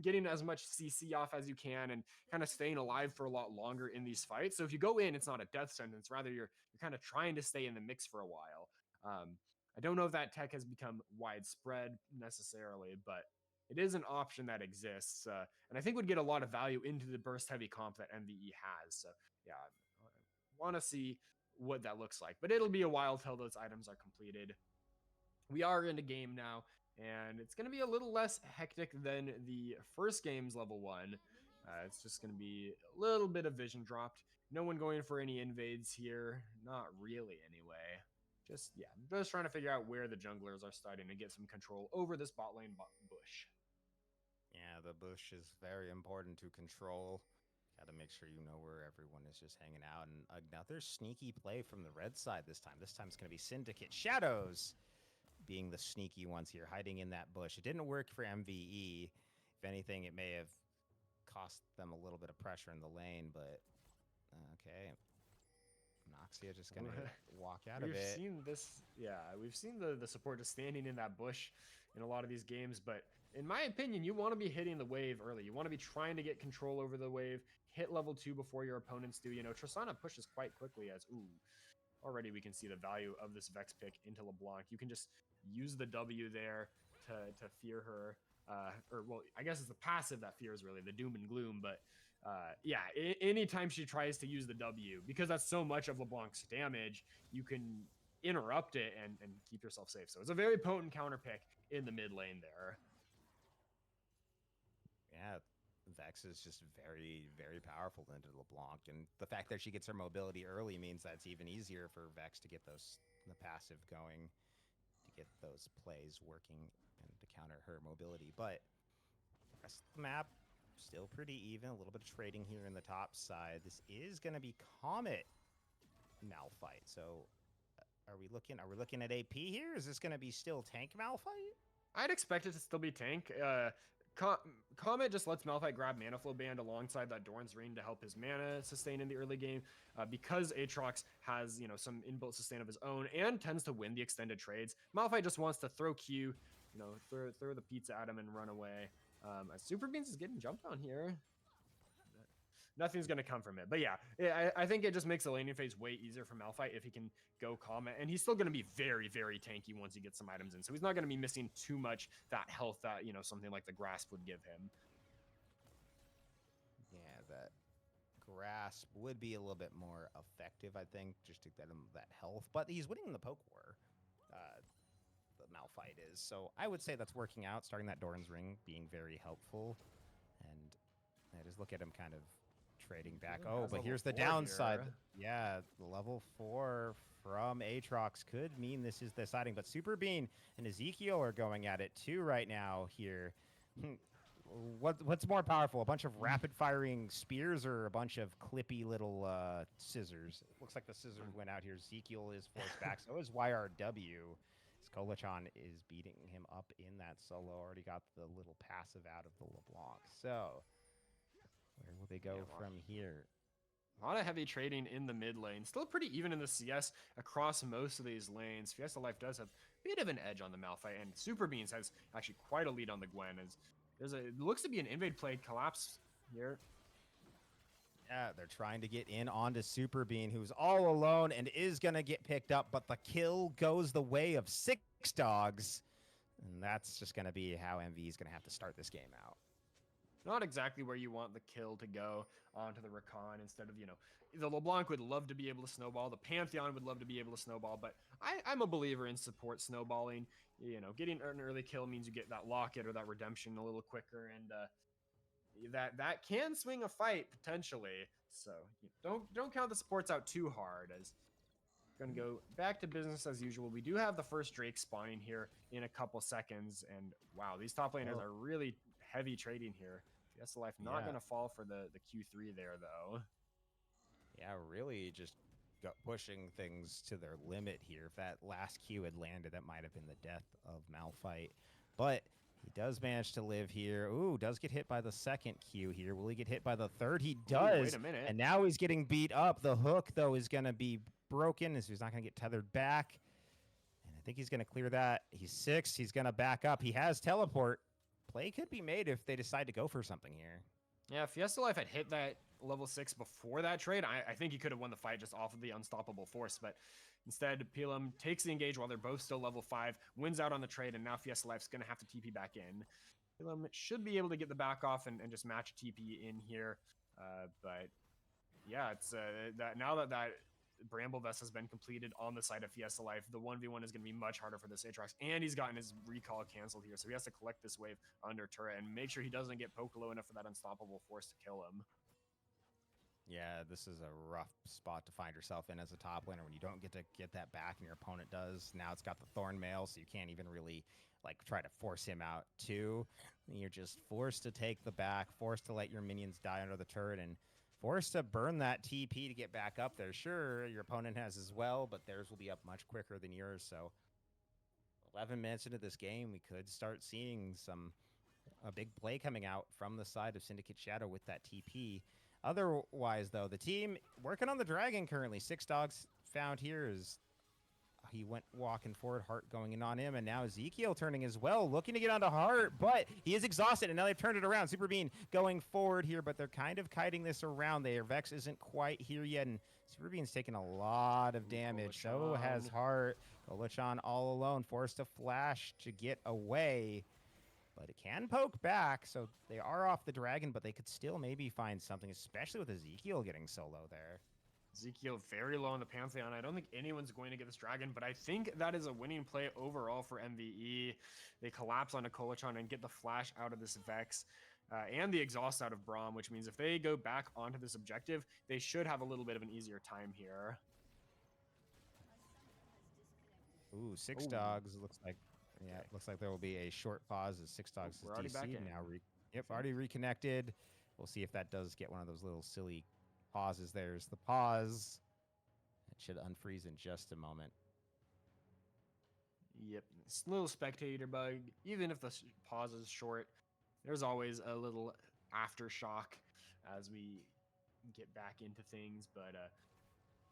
Speaker 2: getting as much CC off as you can and kind of staying alive for a lot longer in these fights. So if you go in, it's not a death sentence. Rather, you're kind of trying to stay in the mix for a while. I don't know if that tech has become widespread necessarily, but it is an option that exists. And I think would get a lot of value into the burst heavy comp that MVE has. So yeah, I want to see what that looks like. But it'll be a while till those items are completed. We are in a game now, and it's going to be a little less hectic than the first game's level 1. It's just going to be a little bit of vision dropped. No one going for any invades here. Not really, anyway. Just trying to figure out where the junglers are starting to get some control over this bot lane bush.
Speaker 1: Yeah, the bush is very important to control. Got to make sure you know where everyone is just hanging out. And another sneaky play from the red side this time. This time it's going to be Syndicate Shadows being the sneaky ones here, hiding in that bush. It didn't work for MVE. If anything, it may have cost them a little bit of pressure in the lane, but okay. Noxia just gonna walk out of it.
Speaker 2: We've seen this, we've seen the support just standing in that bush in a lot of these games, but in my opinion, you want to be hitting the wave early. You want to be trying to get control over the wave, hit level 2 before your opponents do. You know, Tristana pushes quite quickly as, already we can see the value of this Vex pick into LeBlanc. You can just use the W there to fear her. Or well, I guess it's the passive that fears really the doom and gloom. But yeah, anytime she tries to use the W, because that's so much of LeBlanc's damage, you can interrupt it and keep yourself safe. So it's a very potent counter pick in the mid lane there.
Speaker 1: Yeah, Vex is just very, very powerful into LeBlanc, and the fact that she gets her mobility early means that it's even easier for Vex to get the passive going, to get those plays working, and to counter her mobility. But the rest of the map still pretty even. A little bit of trading here in the top side. This is going to be Comet Malphite. So, are we looking at AP here? Is this going to be still tank Malphite?
Speaker 2: I'd expect it to still be tank. Comet just lets Malphite grab Mana Flow Band alongside that Doran's Ring to help his mana sustain in the early game. Because Aatrox has, some inbuilt sustain of his own and tends to win the extended trades, Malphite just wants to throw Q, throw the pizza at him and run away. As Super Beans is getting jumped on here. Nothing's going to come from it. But yeah, I think it just makes the laning phase way easier for Malphite if he can go Comet. And he's still going to be very, very tanky once he gets some items in. So he's not going to be missing too much that health that, something like the Grasp would give him.
Speaker 1: Yeah, that Grasp would be a little bit more effective, I think, just to get him that health. But he's winning in the poke war. The Malphite is. So I would say that's working out, starting that Doran's Ring being very helpful. And I just look at him kind of trading back. Oh, but here's the downside.
Speaker 2: Here.
Speaker 1: Yeah, the level 4 from Aatrox could mean this is the siding, but Super Bean and Ezekiel are going at it too right now here. What's more powerful, a bunch of rapid firing spears or a bunch of clippy little scissors? It looks like the scissors went out here. Ezekiel is forced back, so is YRW. Skolachon is beating him up in that solo. Already got the little passive out of the LeBlanc. So where will they go from here?
Speaker 2: A lot of heavy trading in the mid lane. Still pretty even in the CS across most of these lanes. Fiesta Life does have a bit of an edge on the Malphite, and Super Beans has actually quite a lead on the Gwen. It looks to be an invade play collapse here.
Speaker 1: Yeah, they're trying to get in onto Super Bean, who's all alone and is going to get picked up, but the kill goes the way of 6 dogs. And that's just going to be how MV is going to have to start this game out.
Speaker 2: Not exactly where you want the kill to go onto the Rakan instead of, the LeBlanc would love to be able to snowball. The Pantheon would love to be able to snowball, but I'm a believer in support snowballing. Getting an early kill means you get that locket or that redemption a little quicker, and that can swing a fight potentially. So don't count the supports out too hard, as going to go back to business as usual. We do have the first Drake spawning here in a couple seconds, and wow, these top laners are really heavy trading here. Fiesta Life not going to fall for the Q3 there, though.
Speaker 1: Yeah, really just pushing things to their limit here. If that last Q had landed, that might have been the death of Malphite. But he does manage to live here. Ooh, does get hit by the second Q here. Will he get hit by the third? He does.
Speaker 2: Ooh, wait a minute.
Speaker 1: And now he's getting beat up. The hook, though, is going to be broken, so he's not going to get tethered back. And I think he's going to clear that. He's 6. He's going to back up. He has teleport. Play could be made if they decide to go for something here.
Speaker 2: Yeah, Fiesta Life had hit that level 6 before that trade. I think he could have won the fight just off of the unstoppable force, but instead, Pelum takes the engage while they're both still level 5, wins out on the trade, and now Fiesta Life's going to have to TP back in. Pelum should be able to get the back off and just match a TP in here, but yeah, it's now that Bramble Vest has been completed on the side of Fiesta Life, the 1v1 is going to be much harder for this Aatrox, and he's gotten his recall canceled here, so he has to collect this wave under turret and make sure he doesn't get poked low enough for that unstoppable force to kill him.
Speaker 1: Yeah, this is a rough spot to find yourself in as a top laner when you don't get to get that back and your opponent does. Now it's got the Thorn Mail, so you can't even really try to force him out too. You're just forced to take the back, forced to let your minions die under the turret, and forced to burn that TP to get back up there. Sure, your opponent has as well, but theirs will be up much quicker than yours. So 11 minutes into this game, we could start seeing a big play coming out from the side of Syndicate Shadow with that TP. Otherwise, though, the team working on the Dragon currently. 6 dogs found here is he went walking forward, Heart going in on him, and now Ezekiel turning as well, looking to get onto Heart, but he is exhausted, and now they've turned it around. Super Bean going forward here, but they're kind of kiting this around there. Vex isn't quite here yet, and Super Bean's taking a lot of damage. So has Heart. Kolachan all alone, forced to flash to get away. But it can poke back, so they are off the dragon, but they could still maybe find something, especially with Ezekiel getting solo there.
Speaker 2: Ezekiel very low on the Pantheon. I don't think anyone's going to get this dragon, but I think that is a winning play overall for MVE. They collapse onto Kolachan and get the flash out of this Vex and the exhaust out of Braum, which means if they go back onto this objective, they should have a little bit of an easier time here.
Speaker 1: Ooh, Six Dogs looks like, yeah, it looks like there will be a short pause as Six Dogs is
Speaker 2: already back
Speaker 1: DC'd
Speaker 2: in.
Speaker 1: now. Yep, already reconnected. We'll see if that does get one of those little silly pauses. There's the pause. It should unfreeze in just a moment.
Speaker 2: Yep, it's a little spectator bug. Even if the pause is short, there's always a little aftershock as we get back into things. But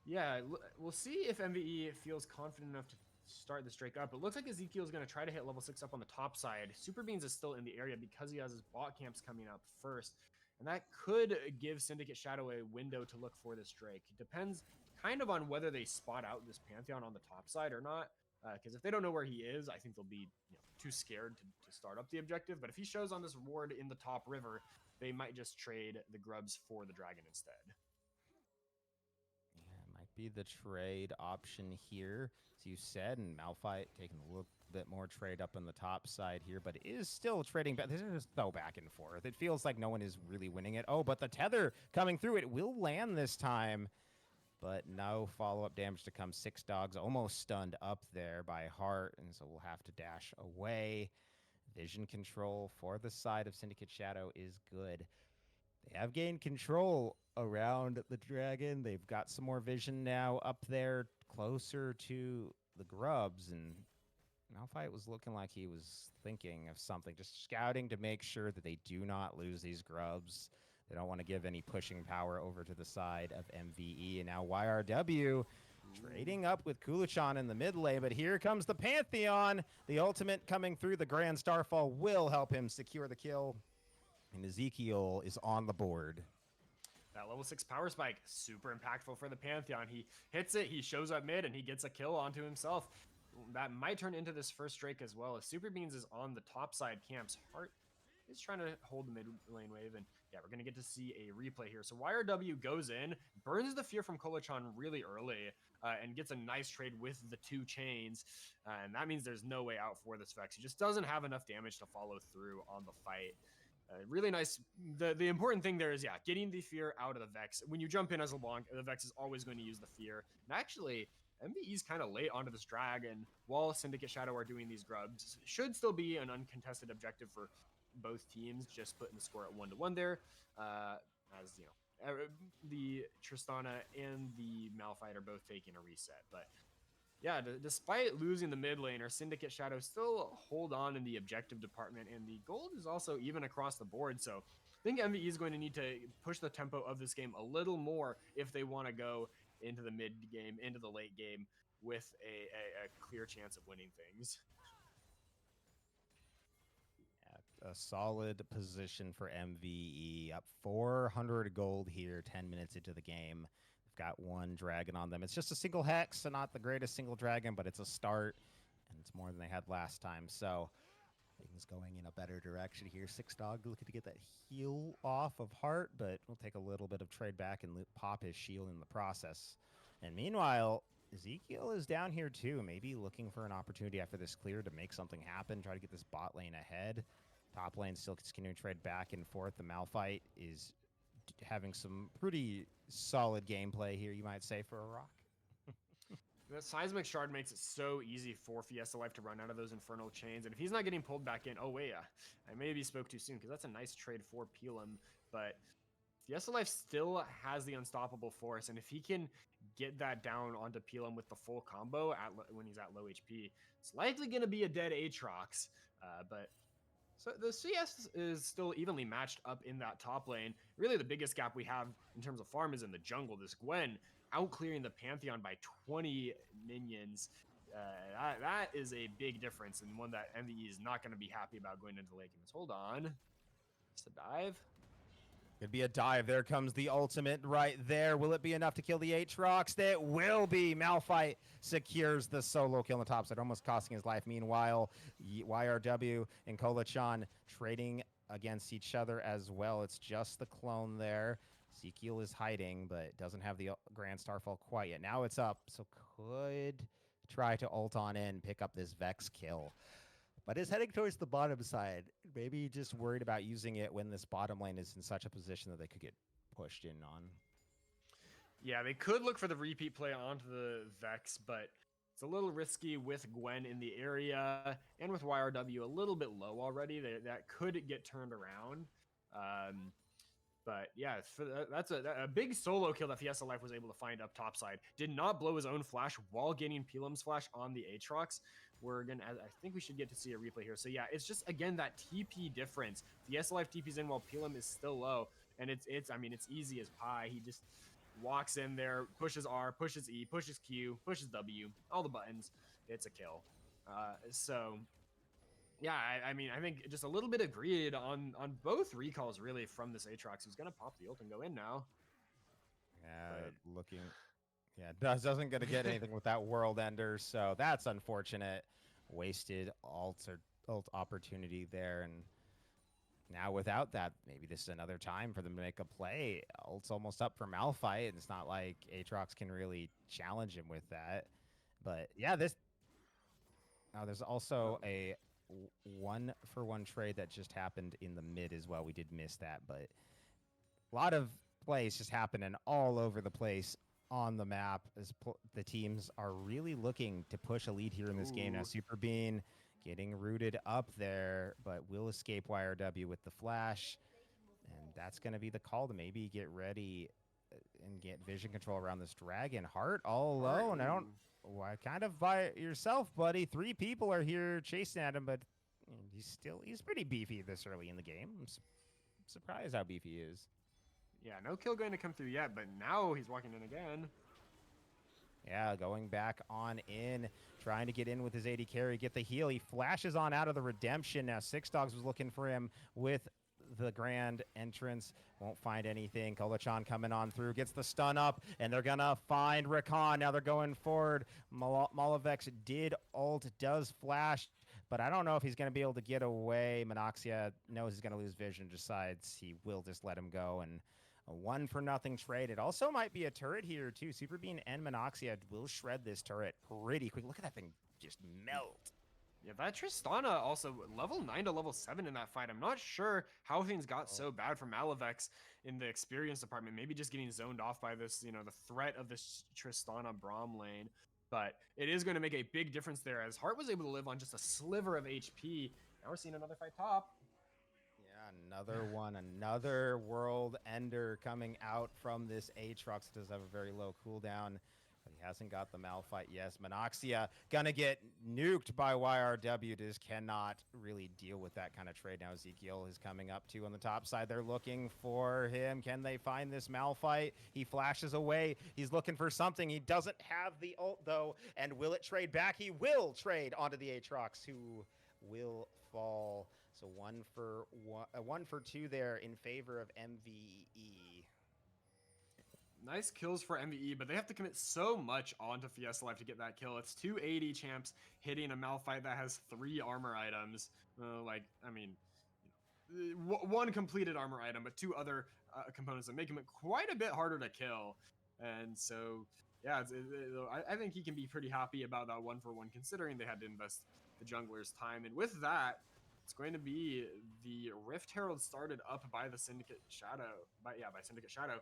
Speaker 2: yeah, we'll see if MVE feels confident enough to start this Drake up. It looks like Ezekiel's going to try to hit level 6 up on the top side. Super Beans is still in the area because he has his bot camps coming up first. And that could give Syndicate Shadow a window to look for this Drake. It depends kind of on whether they spot out this Pantheon on the top side or not. Because if they don't know where he is, I think they'll be too scared to start up the objective. But if he shows on this ward in the top river, they might just trade the grubs for the dragon instead.
Speaker 1: Yeah, it might be the trade option here, as you said, and Malphite taking a little bit more trade up on the top side here, but it is still trading back. This is just so back and forth. It feels like no one is really winning it. Oh, but the tether coming through, it will land this time, but no follow-up damage to come. Six Dogs almost stunned up there by Heart, and so we'll have to dash away. Vision control for the side of Syndicate Shadow is good. They have gained control around the dragon. They've got some more vision now up there closer to the grubs, and Malphite was looking like he was thinking of something, just scouting to make sure that they do not lose these grubs. They don't want to give any pushing power over to the side of MVE. And now YRW trading up with Kulachan in the mid lane, but here comes the Pantheon. The ultimate coming through. The Grand Starfall will help him secure the kill. And Ezekiel is on the board.
Speaker 2: That level 6 power spike, super impactful for the Pantheon. He hits it, he shows up mid, and he gets a kill onto himself. That might turn into this first Drake as well, as Super Beans is on the top side camps. Heart is trying to hold the mid lane wave, and yeah, we're going to get to see a replay here. So YRW goes in, burns the fear from Kolachan really early, and gets a nice trade with the 2 chains, and that means there's no way out for this Vex. He just doesn't have enough damage to follow through on the fight. Really nice. The important thing there is, yeah, getting the fear out of the Vex. When you jump in as LeBlanc, the Vex is always going to use the fear. And actually, MVE's kind of late onto this dragon while Syndicate Shadow are doing these grubs. Should still be an uncontested objective for both teams, just putting the score at 1-1 there. As you know, the Tristana and the Malphite are both taking a reset. But yeah, despite losing the mid laner, Syndicate Shadow still hold on in the objective department, and the gold is also even across the board. So I think MVE is going to need to push the tempo of this game a little more if they want to go into the mid game, into the late game with a clear chance of winning things.
Speaker 1: A solid position for MVE, up 400 gold here, 10 minutes into the game. They've got 1 dragon on them. It's just a single hex, so not the greatest single dragon, but it's a start, and it's more than they had last time. So things going in a better direction here. Six Dog looking to get that heal off of Heart, but we'll take a little bit of trade back and pop his shield in the process. And meanwhile, Ezekiel is down here too, maybe looking for an opportunity after this clear to make something happen, try to get this bot lane ahead. Top lane still continuing to trade back and forth. The Malphite is having some pretty solid gameplay here, you might say, for a rock.
Speaker 2: The Seismic Shard makes it so easy for Fiesta Life to run out of those Infernal Chains. And if he's not getting pulled back in, oh wait, I maybe spoke too soon, because that's a nice trade for Pelem. But Fiesta Life still has the Unstoppable Force, and if he can get that down onto Pelem with the full combo when he's at low HP, it's likely going to be a dead Aatrox. But so the CS is still evenly matched up in that top lane. Really, the biggest gap we have in terms of farm is in the jungle. This Gwen out-clearing the Pantheon by 20 minions. That is a big difference, and one that MVE is not going to be happy about going into the late game. Hold on. Just a dive.
Speaker 1: Could be a dive. There comes the ultimate right there. Will it be enough to kill the Aatrox? That will be. Malphite secures the solo kill on the top side, almost costing his life. Meanwhile, YRW and Kolachan trading against each other as well. It's just the clone there. Ezekiel is hiding, but doesn't have the Grand Starfall quite yet. Now it's up, so could try to ult on in, pick up this Vex kill. But is heading towards the bottom side. Maybe just worried about using it when this bottom lane is in such a position that they could get pushed in on.
Speaker 2: Yeah, they could look for the repeat play onto the Vex, but it's a little risky with Gwen in the area and with YRW a little bit low already. That could get turned around. But yeah, that's a big solo kill that Fiesta Life was able to find up topside. Did not blow his own flash while gaining Pelam's flash on the Aatrox. We're gonna, I think we should get to see a replay here. So yeah, it's just again that TP difference. Fiesta Life TP's in while Pelam is still low, and it's easy as pie. He just walks in there, pushes R, pushes E, pushes Q, pushes W, all the buttons. It's a kill. So yeah, I think just a little bit of greed on both recalls really from this Aatrox, who's gonna pop the ult and go in now.
Speaker 1: Yeah, looking. Yeah, doesn't gonna get anything with that World Ender, so that's unfortunate. Wasted ult opportunity there, and now without that, maybe this is another time for them to make a play. Ult's almost up for Malphite, and it's not like Aatrox can really challenge him with that. But yeah, this. Now there's also a 1-for-1 trade that just happened in the mid as well. We did miss that, but a lot of plays just happening all over the place on the map as the teams are really looking to push a lead here in this game. Now Super Bean getting rooted up there, but will escape YRW with the flash, and that's going to be the call to maybe get ready and get vision control around this dragon. Heart all alone. Why kind of by yourself, buddy. 3 people are here chasing at him, but he's pretty beefy this early in the game. I'm surprised how beefy he is.
Speaker 2: Yeah, no kill going to come through yet, but now he's walking in again.
Speaker 1: Yeah, going back on in, trying to get in with his AD carry, get the heal. He flashes on out of the redemption. Now Six Dogs was looking for him with the grand entrance. Won't find anything. Kolachan coming on through, gets the stun up, and they're gonna find Rakan. Now they're going forward. Malevolent did ult, does flash, but I don't know if he's gonna be able to get away. Monoxia knows he's gonna lose vision, decides he will just let him go, and a 1-for-0 trade. It also might be a turret here too. Super Bean and Monoxia will shred this turret pretty quick. Look at that thing just melt.
Speaker 2: Yeah, that Tristana also level 9 to level 7 in that fight. I'm not sure how things got so bad for Malevex in the experience department. Maybe just getting zoned off by this, the threat of this Tristana Braum lane. But it is going to make a big difference there, as Hart was able to live on just a sliver of HP. Now we're seeing another fight top.
Speaker 1: Yeah, another one, another World Ender coming out from this Aatrox. It does have a very low cooldown, but he hasn't got the Malphite. Yes, Monoxia gonna get nuked by YRW. Just cannot really deal with that kind of trade. Now Ezekiel is coming up too on the top side. They're looking for him. Can they find this Malphite? He flashes away. He's looking for something. He doesn't have the ult though. And will it trade back? He will trade onto the Aatrox, who will fall. So 1 for 2 there in favor of MVE.
Speaker 2: Nice kills for MVE, but they have to commit so much onto Fiesta Life to get that kill. It's 280 champs hitting a Malphite that has 3 armor items. One completed armor item, but 2 other components that make him quite a bit harder to kill. And so, yeah, I think he can be pretty happy about that 1-for-1, considering they had to invest the jungler's time. And with that, it's going to be the Rift Herald started up by the Syndicate Shadow. By Syndicate Shadow.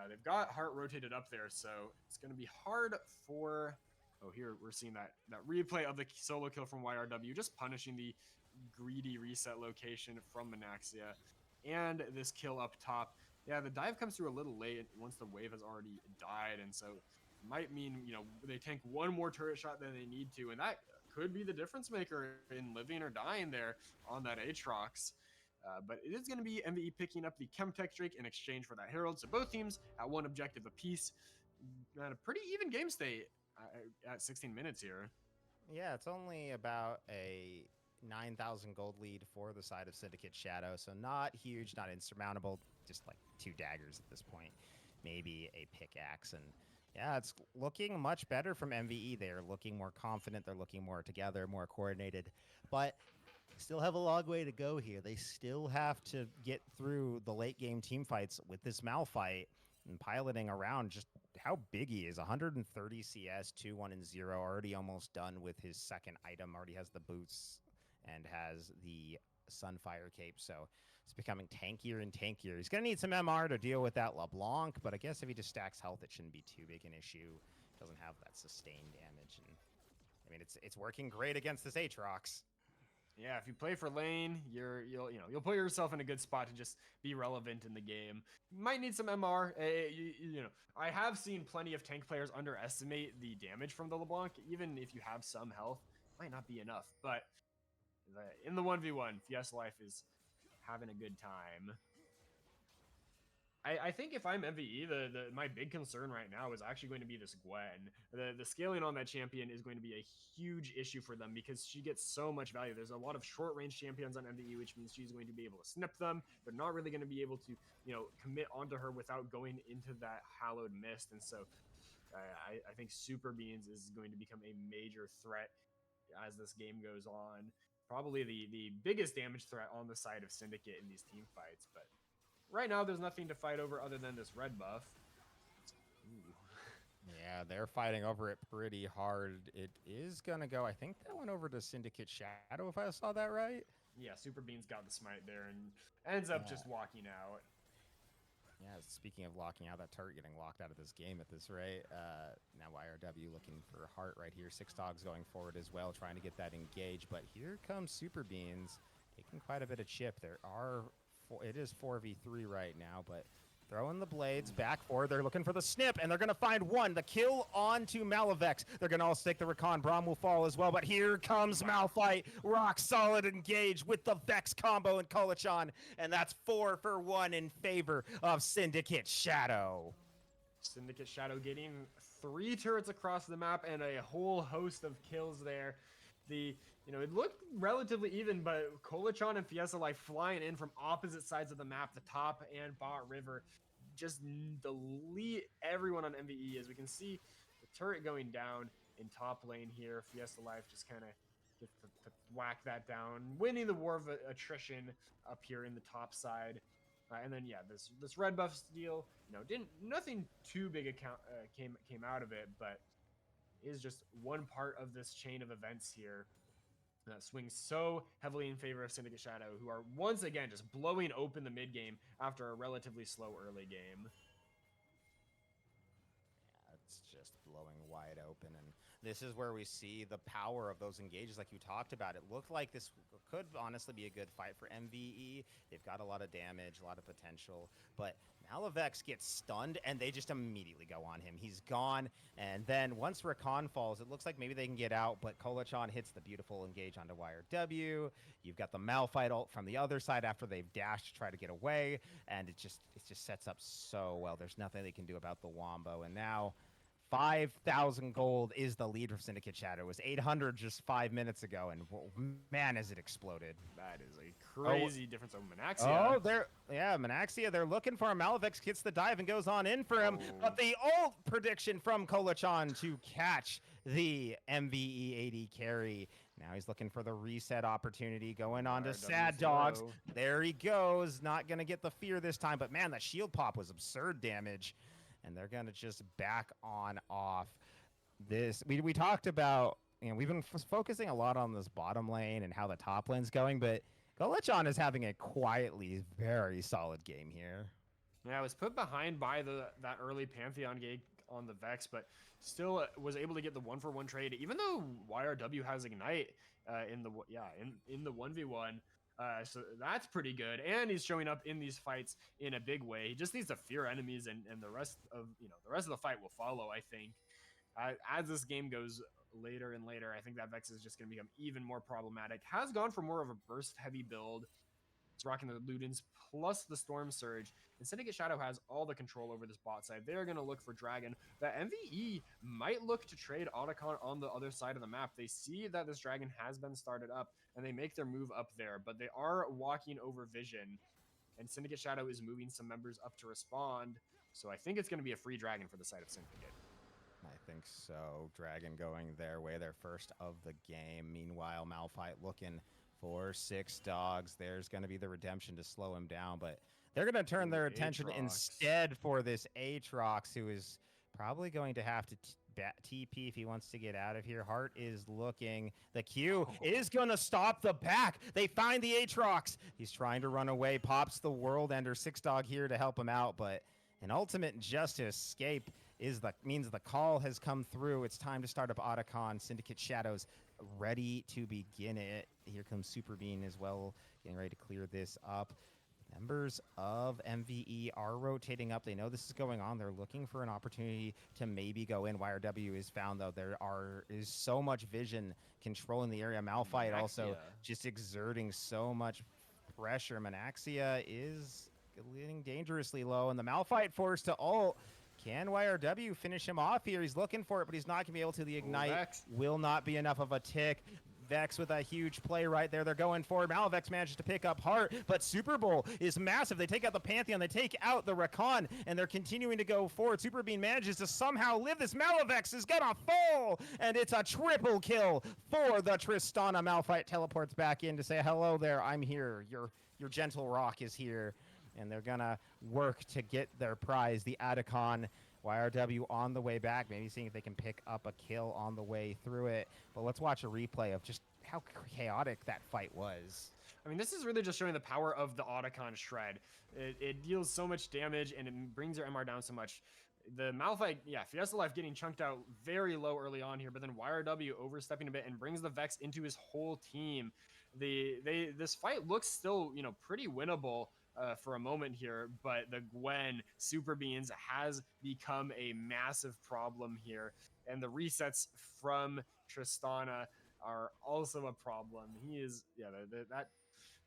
Speaker 2: They've got Heart rotated up there, so it's going to be hard for... Oh, here we're seeing that replay of the solo kill from YRW, just punishing the greedy reset location from Monoxia. And this kill up top. Yeah, the dive comes through a little late once the wave has already died, and so it might mean, they tank one more turret shot than they need to, and that could be the difference maker in living or dying there on that Aatrox. But it is going to be MVE picking up the Chemtech Drake in exchange for that Herald. So both teams at 1 objective apiece. And a pretty even game state at 16 minutes here.
Speaker 1: Yeah, it's only about a 9,000 gold lead for the side of Syndicate Shadow. So not huge, not insurmountable. just like 2 daggers at this point, maybe a pickaxe. And yeah, it's looking much better from MVE. They're looking more confident. They're looking more together, more coordinated. But still have a long way to go here. They still have to get through the late game team fights with this Malphite and piloting around just how big he is. 130 CS, 2-1-0, already almost done with his second item, already has the boots and has the Sunfire cape. So it's becoming tankier and tankier. He's going to need some MR to deal with that LeBlanc, but I guess if he just stacks health, it shouldn't be too big an issue. Doesn't have that sustained damage. And I mean, it's working great against this Aatrox.
Speaker 2: Yeah, if you play for lane, you'll put yourself in a good spot to just be relevant in the game. You might need some MR. I have seen plenty of tank players underestimate the damage from the LeBlanc. Even if you have some health, might not be enough. But in the 1v1, Fiesta Life is having a good time. I think if I'm MVE, my big concern right now is actually going to be this Gwen. The scaling on that champion is going to be a huge issue for them because she gets so much value. There's a lot of short range champions on MVE, which means she's going to be able to snip them. They're not really going to be able to, commit onto her without going into that hallowed mist. And so I think Super Beans is going to become a major threat as this game goes on. Probably the biggest damage threat on the side of Syndicate in these team fights, but right now, there's nothing to fight over other than this red buff. Ooh.
Speaker 1: Yeah, they're fighting over it pretty hard. It is going to go, I think that went over to Syndicate Shadow, if I saw that right.
Speaker 2: Yeah, Super Beans got the smite there and ends up just walking out.
Speaker 1: Yeah, speaking of locking out, that turret getting locked out of this game at this rate. Now YRW looking for Heart right here. Six Dogs going forward as well, trying to get that engaged. But here comes Super Beans, taking quite a bit of chip. It is 4v3 right now, but throwing the blades back forward. They're looking for the snip, and they're going to find one. The kill onto Malevex. They're going to also take the Recon. Braum will fall as well, but here comes Malphite. Rock solid engage with the Vex combo and Kolachon, and that's 4 for 1 in favor of Syndicate Shadow.
Speaker 2: Syndicate Shadow getting 3 turrets across the map and a whole host of kills there. It looked relatively even, but Kolachon and Fiesta Life flying in from opposite sides of the map, the top and bot river, just delete everyone on MVE. As we can see, the turret going down in top lane here. Fiesta Life just kind of gets to whack that down, winning the war of attrition up here in the top side. And then this red buff steal, nothing too big came out of it, but is just one part of this chain of events here that swings so heavily in favor of Syndicate Shadow, who are once again just blowing open the mid game after a relatively slow early game.
Speaker 1: Yeah, it's just blowing wide open, and this is where we see the power of those engages like you talked about. It looked like this could honestly be a good fight for MVE. They've got a lot of damage, a lot of potential, but Malevex gets stunned, and they just immediately go on him. He's gone, and then once Recon falls, it looks like maybe they can get out, but Kolachon hits the beautiful engage onto YRW. You've got the Malphite ult from the other side after they've dashed to try to get away, and it just sets up so well. There's nothing they can do about the Wombo, and now 5,000 gold is the lead for Syndicate Shadow. It was 800 just 5 minutes ago, and man, has it exploded.
Speaker 2: That is a crazy difference over Manaxia.
Speaker 1: Manaxia, they're looking for him. Malevex hits the dive and goes on in for him, but the ult prediction from Kolachon to catch the MVE AD carry. Now he's looking for the reset opportunity, going on to Sad Dogs. There he goes, not going to get the fear this time, but man, that shield pop was absurd damage. And they're going to just back on off this. We talked about, we've been focusing a lot on this bottom lane and how the top lane's going, but Kolachon is having a quietly very solid game here.
Speaker 2: Yeah, I was put behind by that early Pantheon gate on the Vex, but still was able to get the 1-for-1 trade, even though YRW has Ignite in the 1v1. So that's pretty good, and he's showing up in these fights in a big way. He just needs to fear enemies, and the rest of the fight will follow. I think as this game goes later and later, I think that Vex is just going to become even more problematic. Has gone for more of a burst heavy build. It's rocking the Ludens plus the Storm Surge, and Syndicate Shadow has all the control over this bot side. They're going to look for Dragon. The MVE might look to trade Otacon on the other side of the map. They see that this Dragon has been started up, and they make their move up there, but they are walking over Vision. and Syndicate Shadow is moving some members up to respond. So I think it's going to be a free dragon for the side of Syndicate.
Speaker 1: I think so. Dragon going their way, their first of the game. Meanwhile, Malphite looking for 6 dogs. There's going to be the redemption to slow him down, but they're going to turn their attention
Speaker 2: Aatrox.
Speaker 1: instead for this Aatrox, who is probably going to have to TP if he wants to get out of here. Hart is looking. The Q is going to stop the back. They find the Aatrox. He's trying to run away. Pops the World Ender. 6 dog here to help him out, but an ultimate just to escape means the call has come through. It's time to start up Otacon. Syndicate Shadows ready to begin it. Here comes Super Bean as well, getting ready to clear this up. Members of MVE are rotating up. They know this is going on. They're looking for an opportunity to maybe go in. YRW is found, though. There is so much vision controlling the area. Malphite also just exerting so much pressure. Manaxia is getting dangerously low, and the Malphite forced to ult. Can YRW finish him off here? He's looking for it, but he's not going to be able to. The Ignite will not be enough of a tick. Vex with a huge play right there. They're going forward. Malavex manages to pick up Heart, but Super Bowl is massive. They take out the Pantheon. They take out the Rakan, and they're continuing to go forward. Super Bean manages to somehow live this. Malavex is going to fall, and it's a triple kill for the Tristana. Malphite teleports back in to say, hello there, I'm here. Your gentle rock is here. And they're going to work to get their prize, the Adacon. YRW on the way back, maybe seeing if they can pick up a kill on the way through it. But let's watch a replay of just how chaotic that fight was.
Speaker 2: I mean, this is really just showing the power of the Otacon Shred. It deals so much damage, and it brings your MR down so much. The Malphite, Fiesta Life getting chunked out very low early on here, but then YRW overstepping a bit and brings the Vex into his whole team. This fight looks still, pretty winnable for a moment here, but the Gwen Super Beans has become a massive problem here, and the resets from Tristana are also a problem. He is, that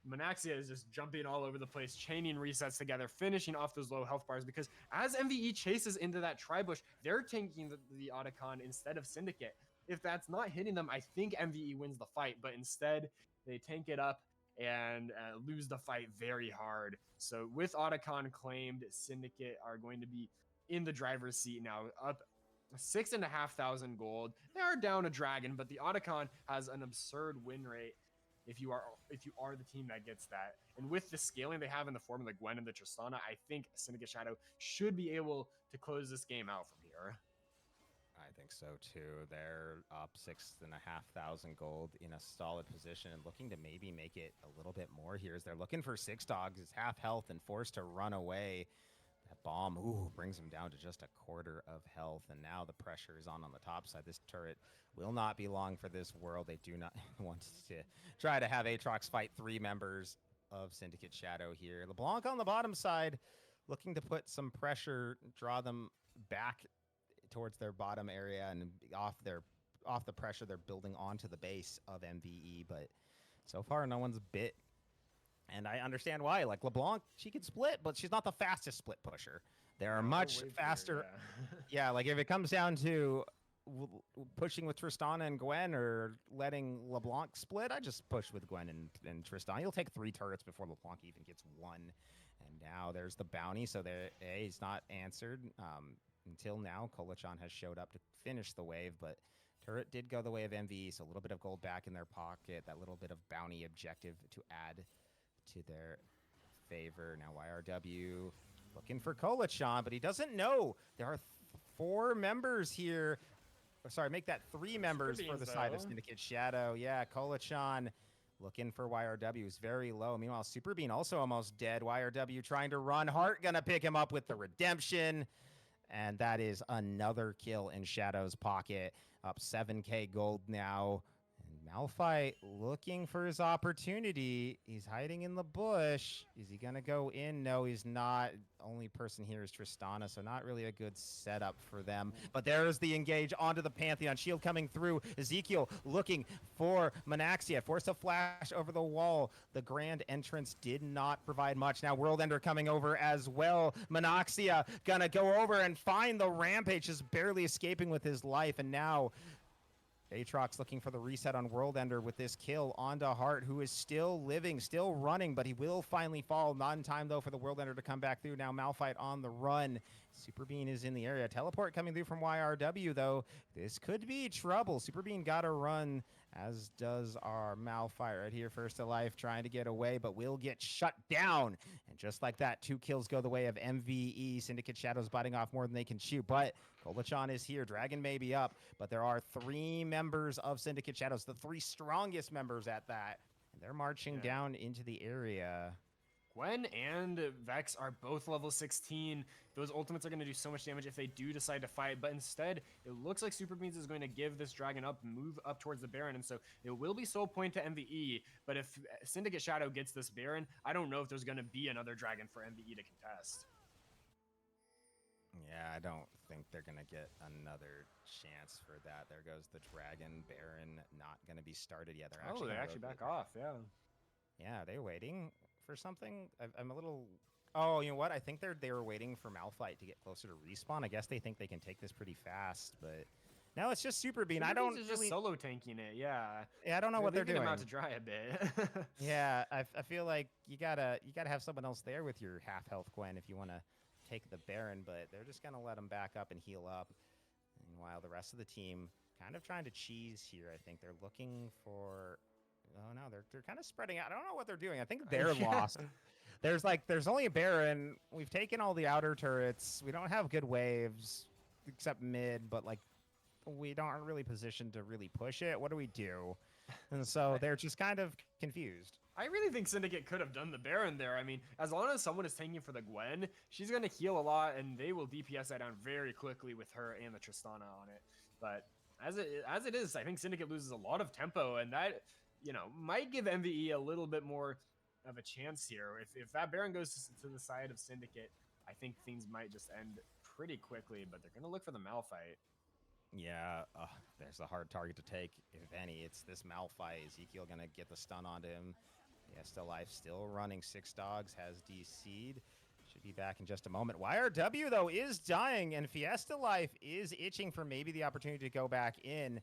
Speaker 2: Manaxia is just jumping all over the place, chaining resets together, finishing off those low health bars, because as MVE chases into that tri-bush, they're tanking the Otacon instead of Syndicate. If that's not hitting them, I think MVE wins the fight, but instead they tank it up and lose the fight very hard. So with Otacon claimed, Syndicate are going to be in the driver's seat now, up 6,500 gold. They are down a dragon, but the Otacon has an absurd win rate if you are the team that gets that. And with the scaling they have in the form of the Gwen and the Tristana, I think Syndicate Shadow should be able to close this game out from here.
Speaker 1: I think so too. They're up 6,500 gold in a solid position and looking to maybe make it a little bit more here as they're looking for 6 dogs. It's half health and forced to run away. That bomb, brings him down to just a quarter of health, and now the pressure is on the top side. This turret will not be long for this world. They do not want to try to have Aatrox fight 3 members of Syndicate Shadow here. LeBlanc on the bottom side looking to put some pressure, draw them back towards their bottom area and off the pressure they're building onto the base of MVE, but so far no one's bit. And I understand why. Like LeBlanc, she can split, but she's not the fastest split pusher. There are much faster. Yeah, like if it comes down to pushing with Tristana and Gwen or letting LeBlanc split, I just push with Gwen and Tristana. You'll take 3 turrets before LeBlanc even gets 1. And now there's the bounty, so he's not answered. Until now, Kolachan has showed up to finish the wave, but turret did go the way of MVE, so a little bit of gold back in their pocket, that little bit of bounty objective to add to their favor. Now YRW looking for Kolachan, but he doesn't know there are 4 members here. Sorry, make that 3 members for the side of Syndicate Shadow. Yeah, Kolachan looking for YRW is very low. Meanwhile, Super Bean also almost dead. YRW trying to run. Hart gonna pick him up with the redemption. And that is another kill in Shadow's pocket. Up 7k gold now. And Malphite looking for his opportunity. He's hiding in the bush. Is he going to go in? No, he's not. Only person here is Tristana, so not really a good setup for them. But there's the engage onto the Pantheon. Shield coming through. Ezekiel looking for Manaxia. Forced to flash over the wall. The grand entrance did not provide much. Now World Ender coming over as well. Manaxia gonna go over and find the Rampage, just barely escaping with his life. And now Aatrox looking for the reset on World Ender with this kill onto Hart, who is still living, still running, but he will finally fall. Not in time, though, for the World Ender to come back through. Now Malphite on the run. Super Bean is in the area. Teleport coming through from YRW, though. This could be trouble. Super Bean got to run, as does our Malphite right here. First to life, trying to get away, but will get shut down. And just like that, 2 kills go the way of MVE. Syndicate Shadows biting off more than they can shoot, but Kolachan is here. Dragon may be up, but there are 3 members of Syndicate Shadows, the 3 strongest members at that. And they're marching down into the area.
Speaker 2: Gwen and Vex are both level 16. Those ultimates are going to do so much damage if they do decide to fight, but instead, it looks like Super Beans is going to give this dragon up, move up towards the Baron, and so it will be soul point to MVE, but if Syndicate Shadow gets this Baron, I don't know if there's going to be another dragon for MVE to contest.
Speaker 1: Yeah, I don't think they're going to get another chance for that. There goes the Dragon Baron, not going to be started yet.
Speaker 2: They're actually back off, yeah.
Speaker 1: Yeah, they're waiting for something. I'm a little... Oh, you know what? I think they were waiting for Malphite to get closer to respawn. I guess they think they can take this pretty fast, but... No, it's just Super Bean. I don't
Speaker 2: really... just solo tanking it, yeah.
Speaker 1: Yeah, I don't know what they're doing.
Speaker 2: Them out to dry a bit.
Speaker 1: Yeah, I feel like you gotta have someone else there with your half health Gwen if you want to take the Baron, but they're just gonna let him back up and heal up. Meanwhile, the rest of the team kind of trying to cheese here. I think they're looking for... Oh no, they're kind of spreading out. I don't know what they're doing. I think they're lost. There's only a Baron. We've taken all the outer turrets. We don't have good waves except mid, but like we aren't really positioned to really push it. What do we do? And so they're just kind of confused.
Speaker 2: I really think Syndicate could have done the Baron there. I mean, as long as someone is tanking for the Gwen, she's going to heal a lot, and they will DPS that down very quickly with her and the Tristana on it. But as it is, I think Syndicate loses a lot of tempo, and that, might give MVE a little bit more of a chance here. If that Baron goes to the side of Syndicate, I think things might just end pretty quickly, but they're going to look for the Malphite.
Speaker 1: Yeah, there's a hard target to take, if any. It's this Malphite. Ezekiel going to get the stun onto him. Fiesta Life still running. 6 Dogs has DC'd. Should be back in just a moment. YRW, though, is dying, and Fiesta Life is itching for maybe the opportunity to go back in.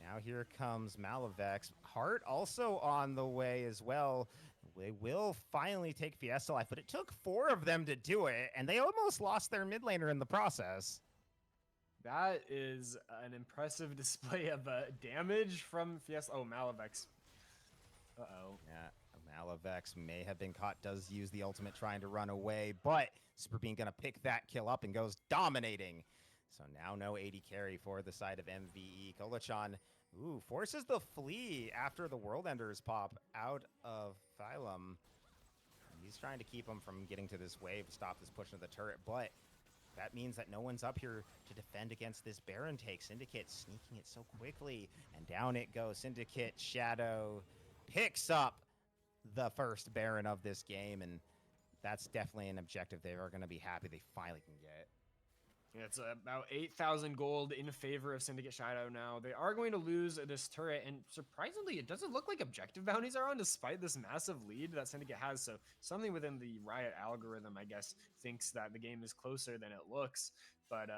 Speaker 1: Now here comes Malavex. Hart also on the way as well. They will finally take Fiesta Life, but it took 4 of them to do it, and they almost lost their mid laner in the process.
Speaker 2: That is an impressive display of damage from Fiesta. Oh, Malavex. Uh-oh.
Speaker 1: Yeah, Malavex may have been caught, does use the ultimate trying to run away, but Super Bean gonna pick that kill up and goes dominating. So now no AD carry for the side of MVE. Kolachan, forces the flee after the World Enders pop out of Phylum. He's trying to keep him from getting to this wave, stop this push into the turret, but that means that no one's up here to defend against this Baron take. Syndicate sneaking it so quickly, and down it goes. Syndicate Shadow picks up the first Baron of this game, and that's definitely an objective they are going to be happy they finally can get.
Speaker 2: Yeah, it's about 8,000 gold in favor of Syndicate Shadow now. They are going to lose this turret, and surprisingly, it doesn't look like objective bounties are on despite this massive lead that Syndicate has. So something within the Riot algorithm, I guess, thinks that the game is closer than it looks. But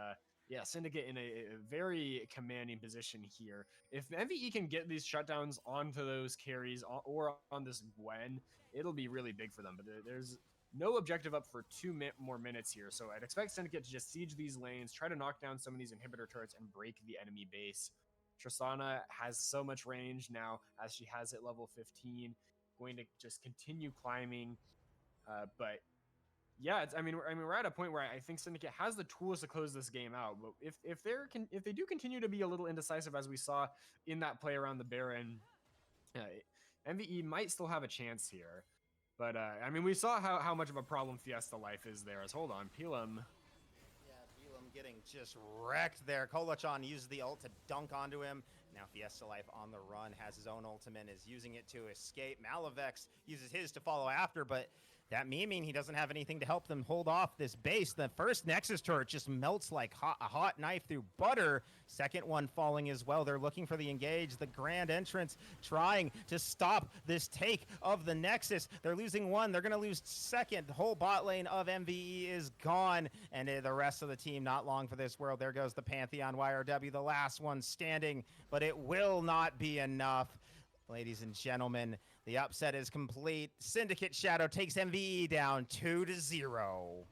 Speaker 2: yeah, Syndicate in a very commanding position here. If MVE can get these shutdowns onto those carries or on this Gwen, it'll be really big for them. But there's no objective up for 2 more minutes here, so I'd expect Syndicate to just siege these lanes, try to knock down some of these inhibitor turrets, and break the enemy base. Tristana has so much range now, as she has at level 15, going to just continue climbing. But yeah, we're at a point where I think Syndicate has the tools to close this game out. But if they do continue to be a little indecisive, as we saw in that play around the Baron, MVE might still have a chance here. But, we saw how much of a problem Fiesta Life is there. Hold on, Pelum.
Speaker 1: Yeah, Pelum getting just wrecked there. Kolachan uses the ult to dunk onto him. Now Fiesta Life on the run, has his own ultimate, is using it to escape. Malavex uses his to follow after, but That meaning he doesn't have anything to help them hold off this base. The first Nexus turret just melts like a hot knife through butter. Second one falling as well. They're looking for the engage. The Grand Entrance trying to stop this take of the Nexus. They're losing one. They're going to lose second. The whole bot lane of MVE is gone. And the rest of the team not long for this world. There goes the Pantheon YRW, the last one standing. But it will not be enough. Ladies and gentlemen, the upset is complete. Syndicate Shadow takes MVE down 2-0.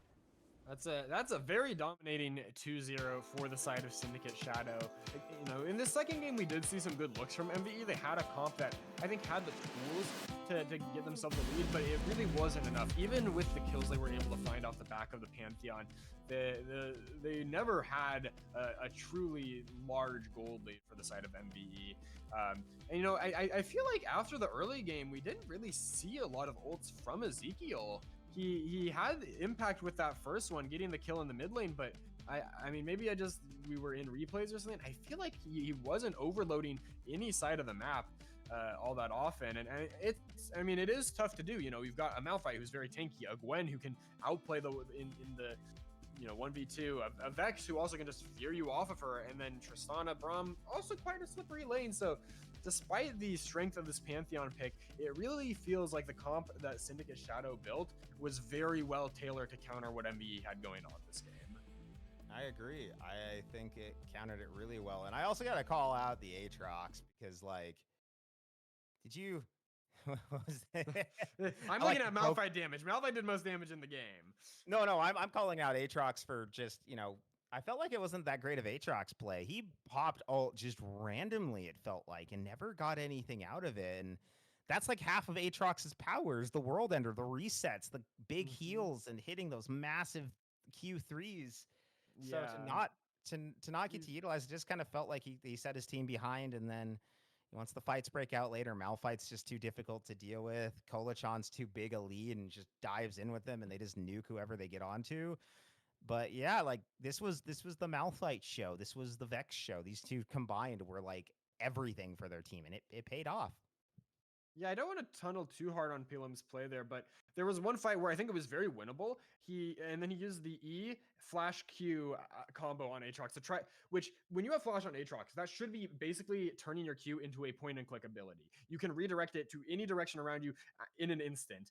Speaker 2: That's a very dominating 2-0 for the side of Syndicate Shadow. You know, in the second game, we did see some good looks from MVE. They had a comp that I think had the tools to get themselves the lead, but it really wasn't enough. Even with the kills they were able to find off the back of the Pantheon, they never had a truly large gold lead for the side of MVE. And you know, I feel like after the early game, we didn't really see a lot of ults from Ezekiel. He had impact with that first one, getting the kill in the mid lane, but I mean, maybe we were in replays or something. I feel like he wasn't overloading any side of the map all that often, and I mean, it is tough to do. You know, you've got a Malphite who's very tanky, a Gwen who can outplay in the 1v2, a Vex who also can just fear you off of her, and then Tristana, Braum, also quite a slippery lane. So despite the strength of this Pantheon pick, it really feels like the comp that Syndicate Shadow built was very well tailored to counter what MVE had going on this game.
Speaker 1: I agree. I think it countered it really well. And I also got to call out the Aatrox because, like, did you... what was it?
Speaker 2: I'm looking at Malphite damage. Malphite did most damage in the game.
Speaker 1: No, I'm calling out Aatrox for just, I felt like it wasn't that great of Aatrox play. He popped ult just randomly, it felt like, and never got anything out of it. And that's like half of Aatrox's powers, the World Ender, the resets, the big heals, and hitting those massive Q3s. So to not get to utilize it just kind of felt like he set his team behind, and then once the fights break out later, Malphite's just too difficult to deal with. Kolachan's too big a lead and just dives in with them, and they just nuke whoever they get onto. But yeah, like this was the Malphite show. This was the Vex show. These two combined were like everything for their team, and it paid off.
Speaker 2: Yeah, I don't want to tunnel too hard on Pilim's play there, but there was one fight where I think it was very winnable. And then he used the E flash Q combo on Aatrox to try, which when you have flash on Aatrox, that should be basically turning your Q into a point and click ability. You can redirect it to any direction around you in an instant.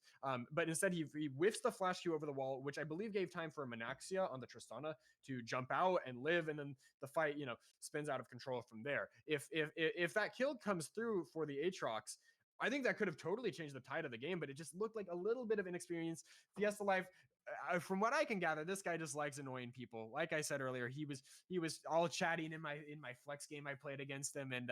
Speaker 2: But instead he whiffs the flash Q over the wall, which I believe gave time for Manaxia on the Tristana to jump out and live, and then the fight, spins out of control from there. If that kill comes through for the Aatrox, I think that could have totally changed the tide of the game, but it just looked like a little bit of inexperience. Fiesta Life, from what I can gather, this guy just likes annoying people. Like I said earlier, he was all chatting in my flex game I played against him, and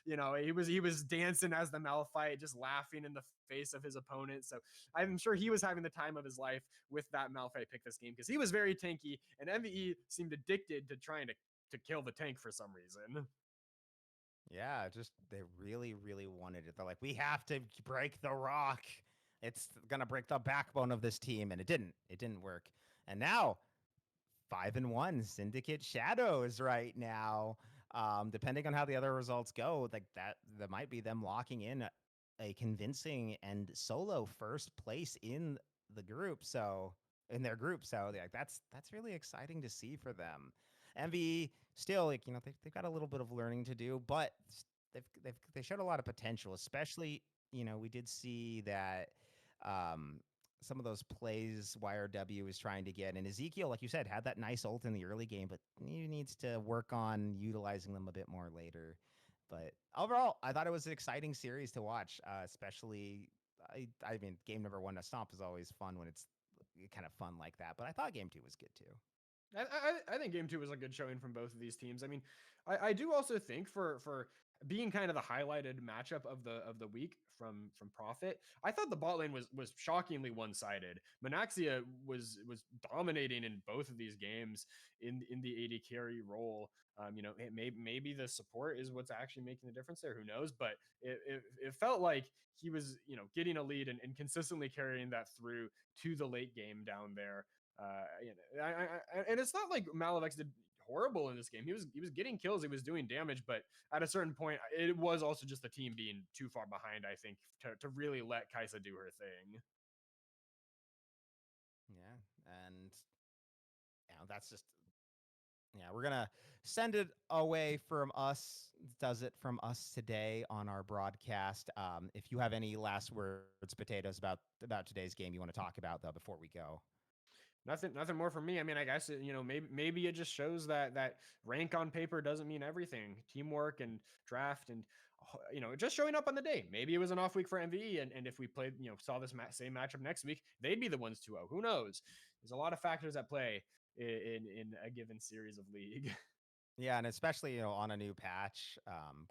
Speaker 2: he was dancing as the Malphite, just laughing in the face of his opponent. So I'm sure he was having the time of his life with that Malphite pick this game because he was very tanky, and MVE seemed addicted to trying to kill the tank for some reason.
Speaker 1: Yeah, just they really, really wanted it. They're like, we have to break the rock. It's gonna break the backbone of this team, and it didn't. It didn't work. And now, 5-1 Syndicate Shadows right now. Depending on how the other results go, like that might be them locking in a convincing and solo first place in the group. So in their group, so like that's really exciting to see for them. MVE still, like, they've got a little bit of learning to do, but they showed a lot of potential, especially, we did see that some of those plays YRW is trying to get, and Ezekiel, like you said, had that nice ult in the early game, but he needs to work on utilizing them a bit more later. But overall, I thought it was an exciting series to watch, especially, I mean, game number 1 to Stomp is always fun when it's kind of fun like that, but I thought game 2 was good too.
Speaker 2: I think game 2 was a good showing from both of these teams. I mean, I do also think for being kind of the highlighted matchup of the week from Profit, I thought the bot lane was shockingly one-sided. Manaxia was dominating in both of these games in the AD carry role. Maybe the support is what's actually making the difference there. Who knows? But it felt like he was getting a lead and consistently carrying that through to the late game down there. And it's not like Malevolent did horrible in this game. He was getting kills, he was doing damage, but at a certain point, it was also just the team being too far behind, I think, to really let Kai'Sa do her thing.
Speaker 1: that's just yeah, we're gonna send it away from us. Does it from us today on our broadcast? If you have any last words, potatoes about today's game you want to talk about though before we go.
Speaker 2: Nothing more from me. I mean, I guess maybe it just shows that rank on paper doesn't mean everything. Teamwork and draft and just showing up on the day. Maybe it was an off week for MVE, and if we played, saw this same matchup next week, they'd be the ones 2-0. Who knows? There's a lot of factors at play in a given series of league.
Speaker 1: Yeah, and especially on a new patch.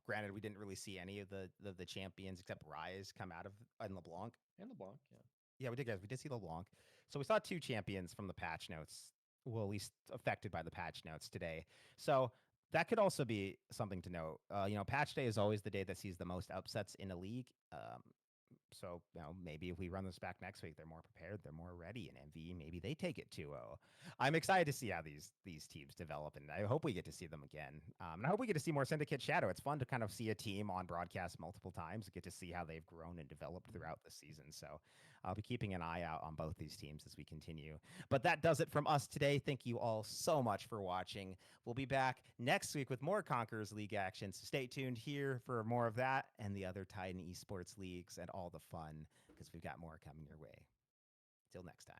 Speaker 1: Granted, we didn't really see any of the champions except Rise come out of and LeBlanc.
Speaker 2: And LeBlanc, yeah.
Speaker 1: Yeah, we did, guys. We did see LeBlanc. So we saw 2 champions from the patch notes. Well, at least affected by the patch notes today. So that could also be something to note. Patch day is always the day that sees the most upsets in a league. So maybe if we run this back next week, they're more prepared, they're more ready in MV. Maybe they take it 2-0. I'm excited to see how these teams develop, and I hope we get to see them again. And I hope we get to see more Syndicate Shadow. It's fun to kind of see a team on broadcast multiple times, get to see how they've grown and developed throughout the season. So I'll be keeping an eye out on both these teams as we continue. But that does it from us today. Thank you all so much for watching. We'll be back next week with more Conquerors League action. So stay tuned here for more of that and the other Titan esports leagues and all the fun, because we've got more coming your way. Till next time.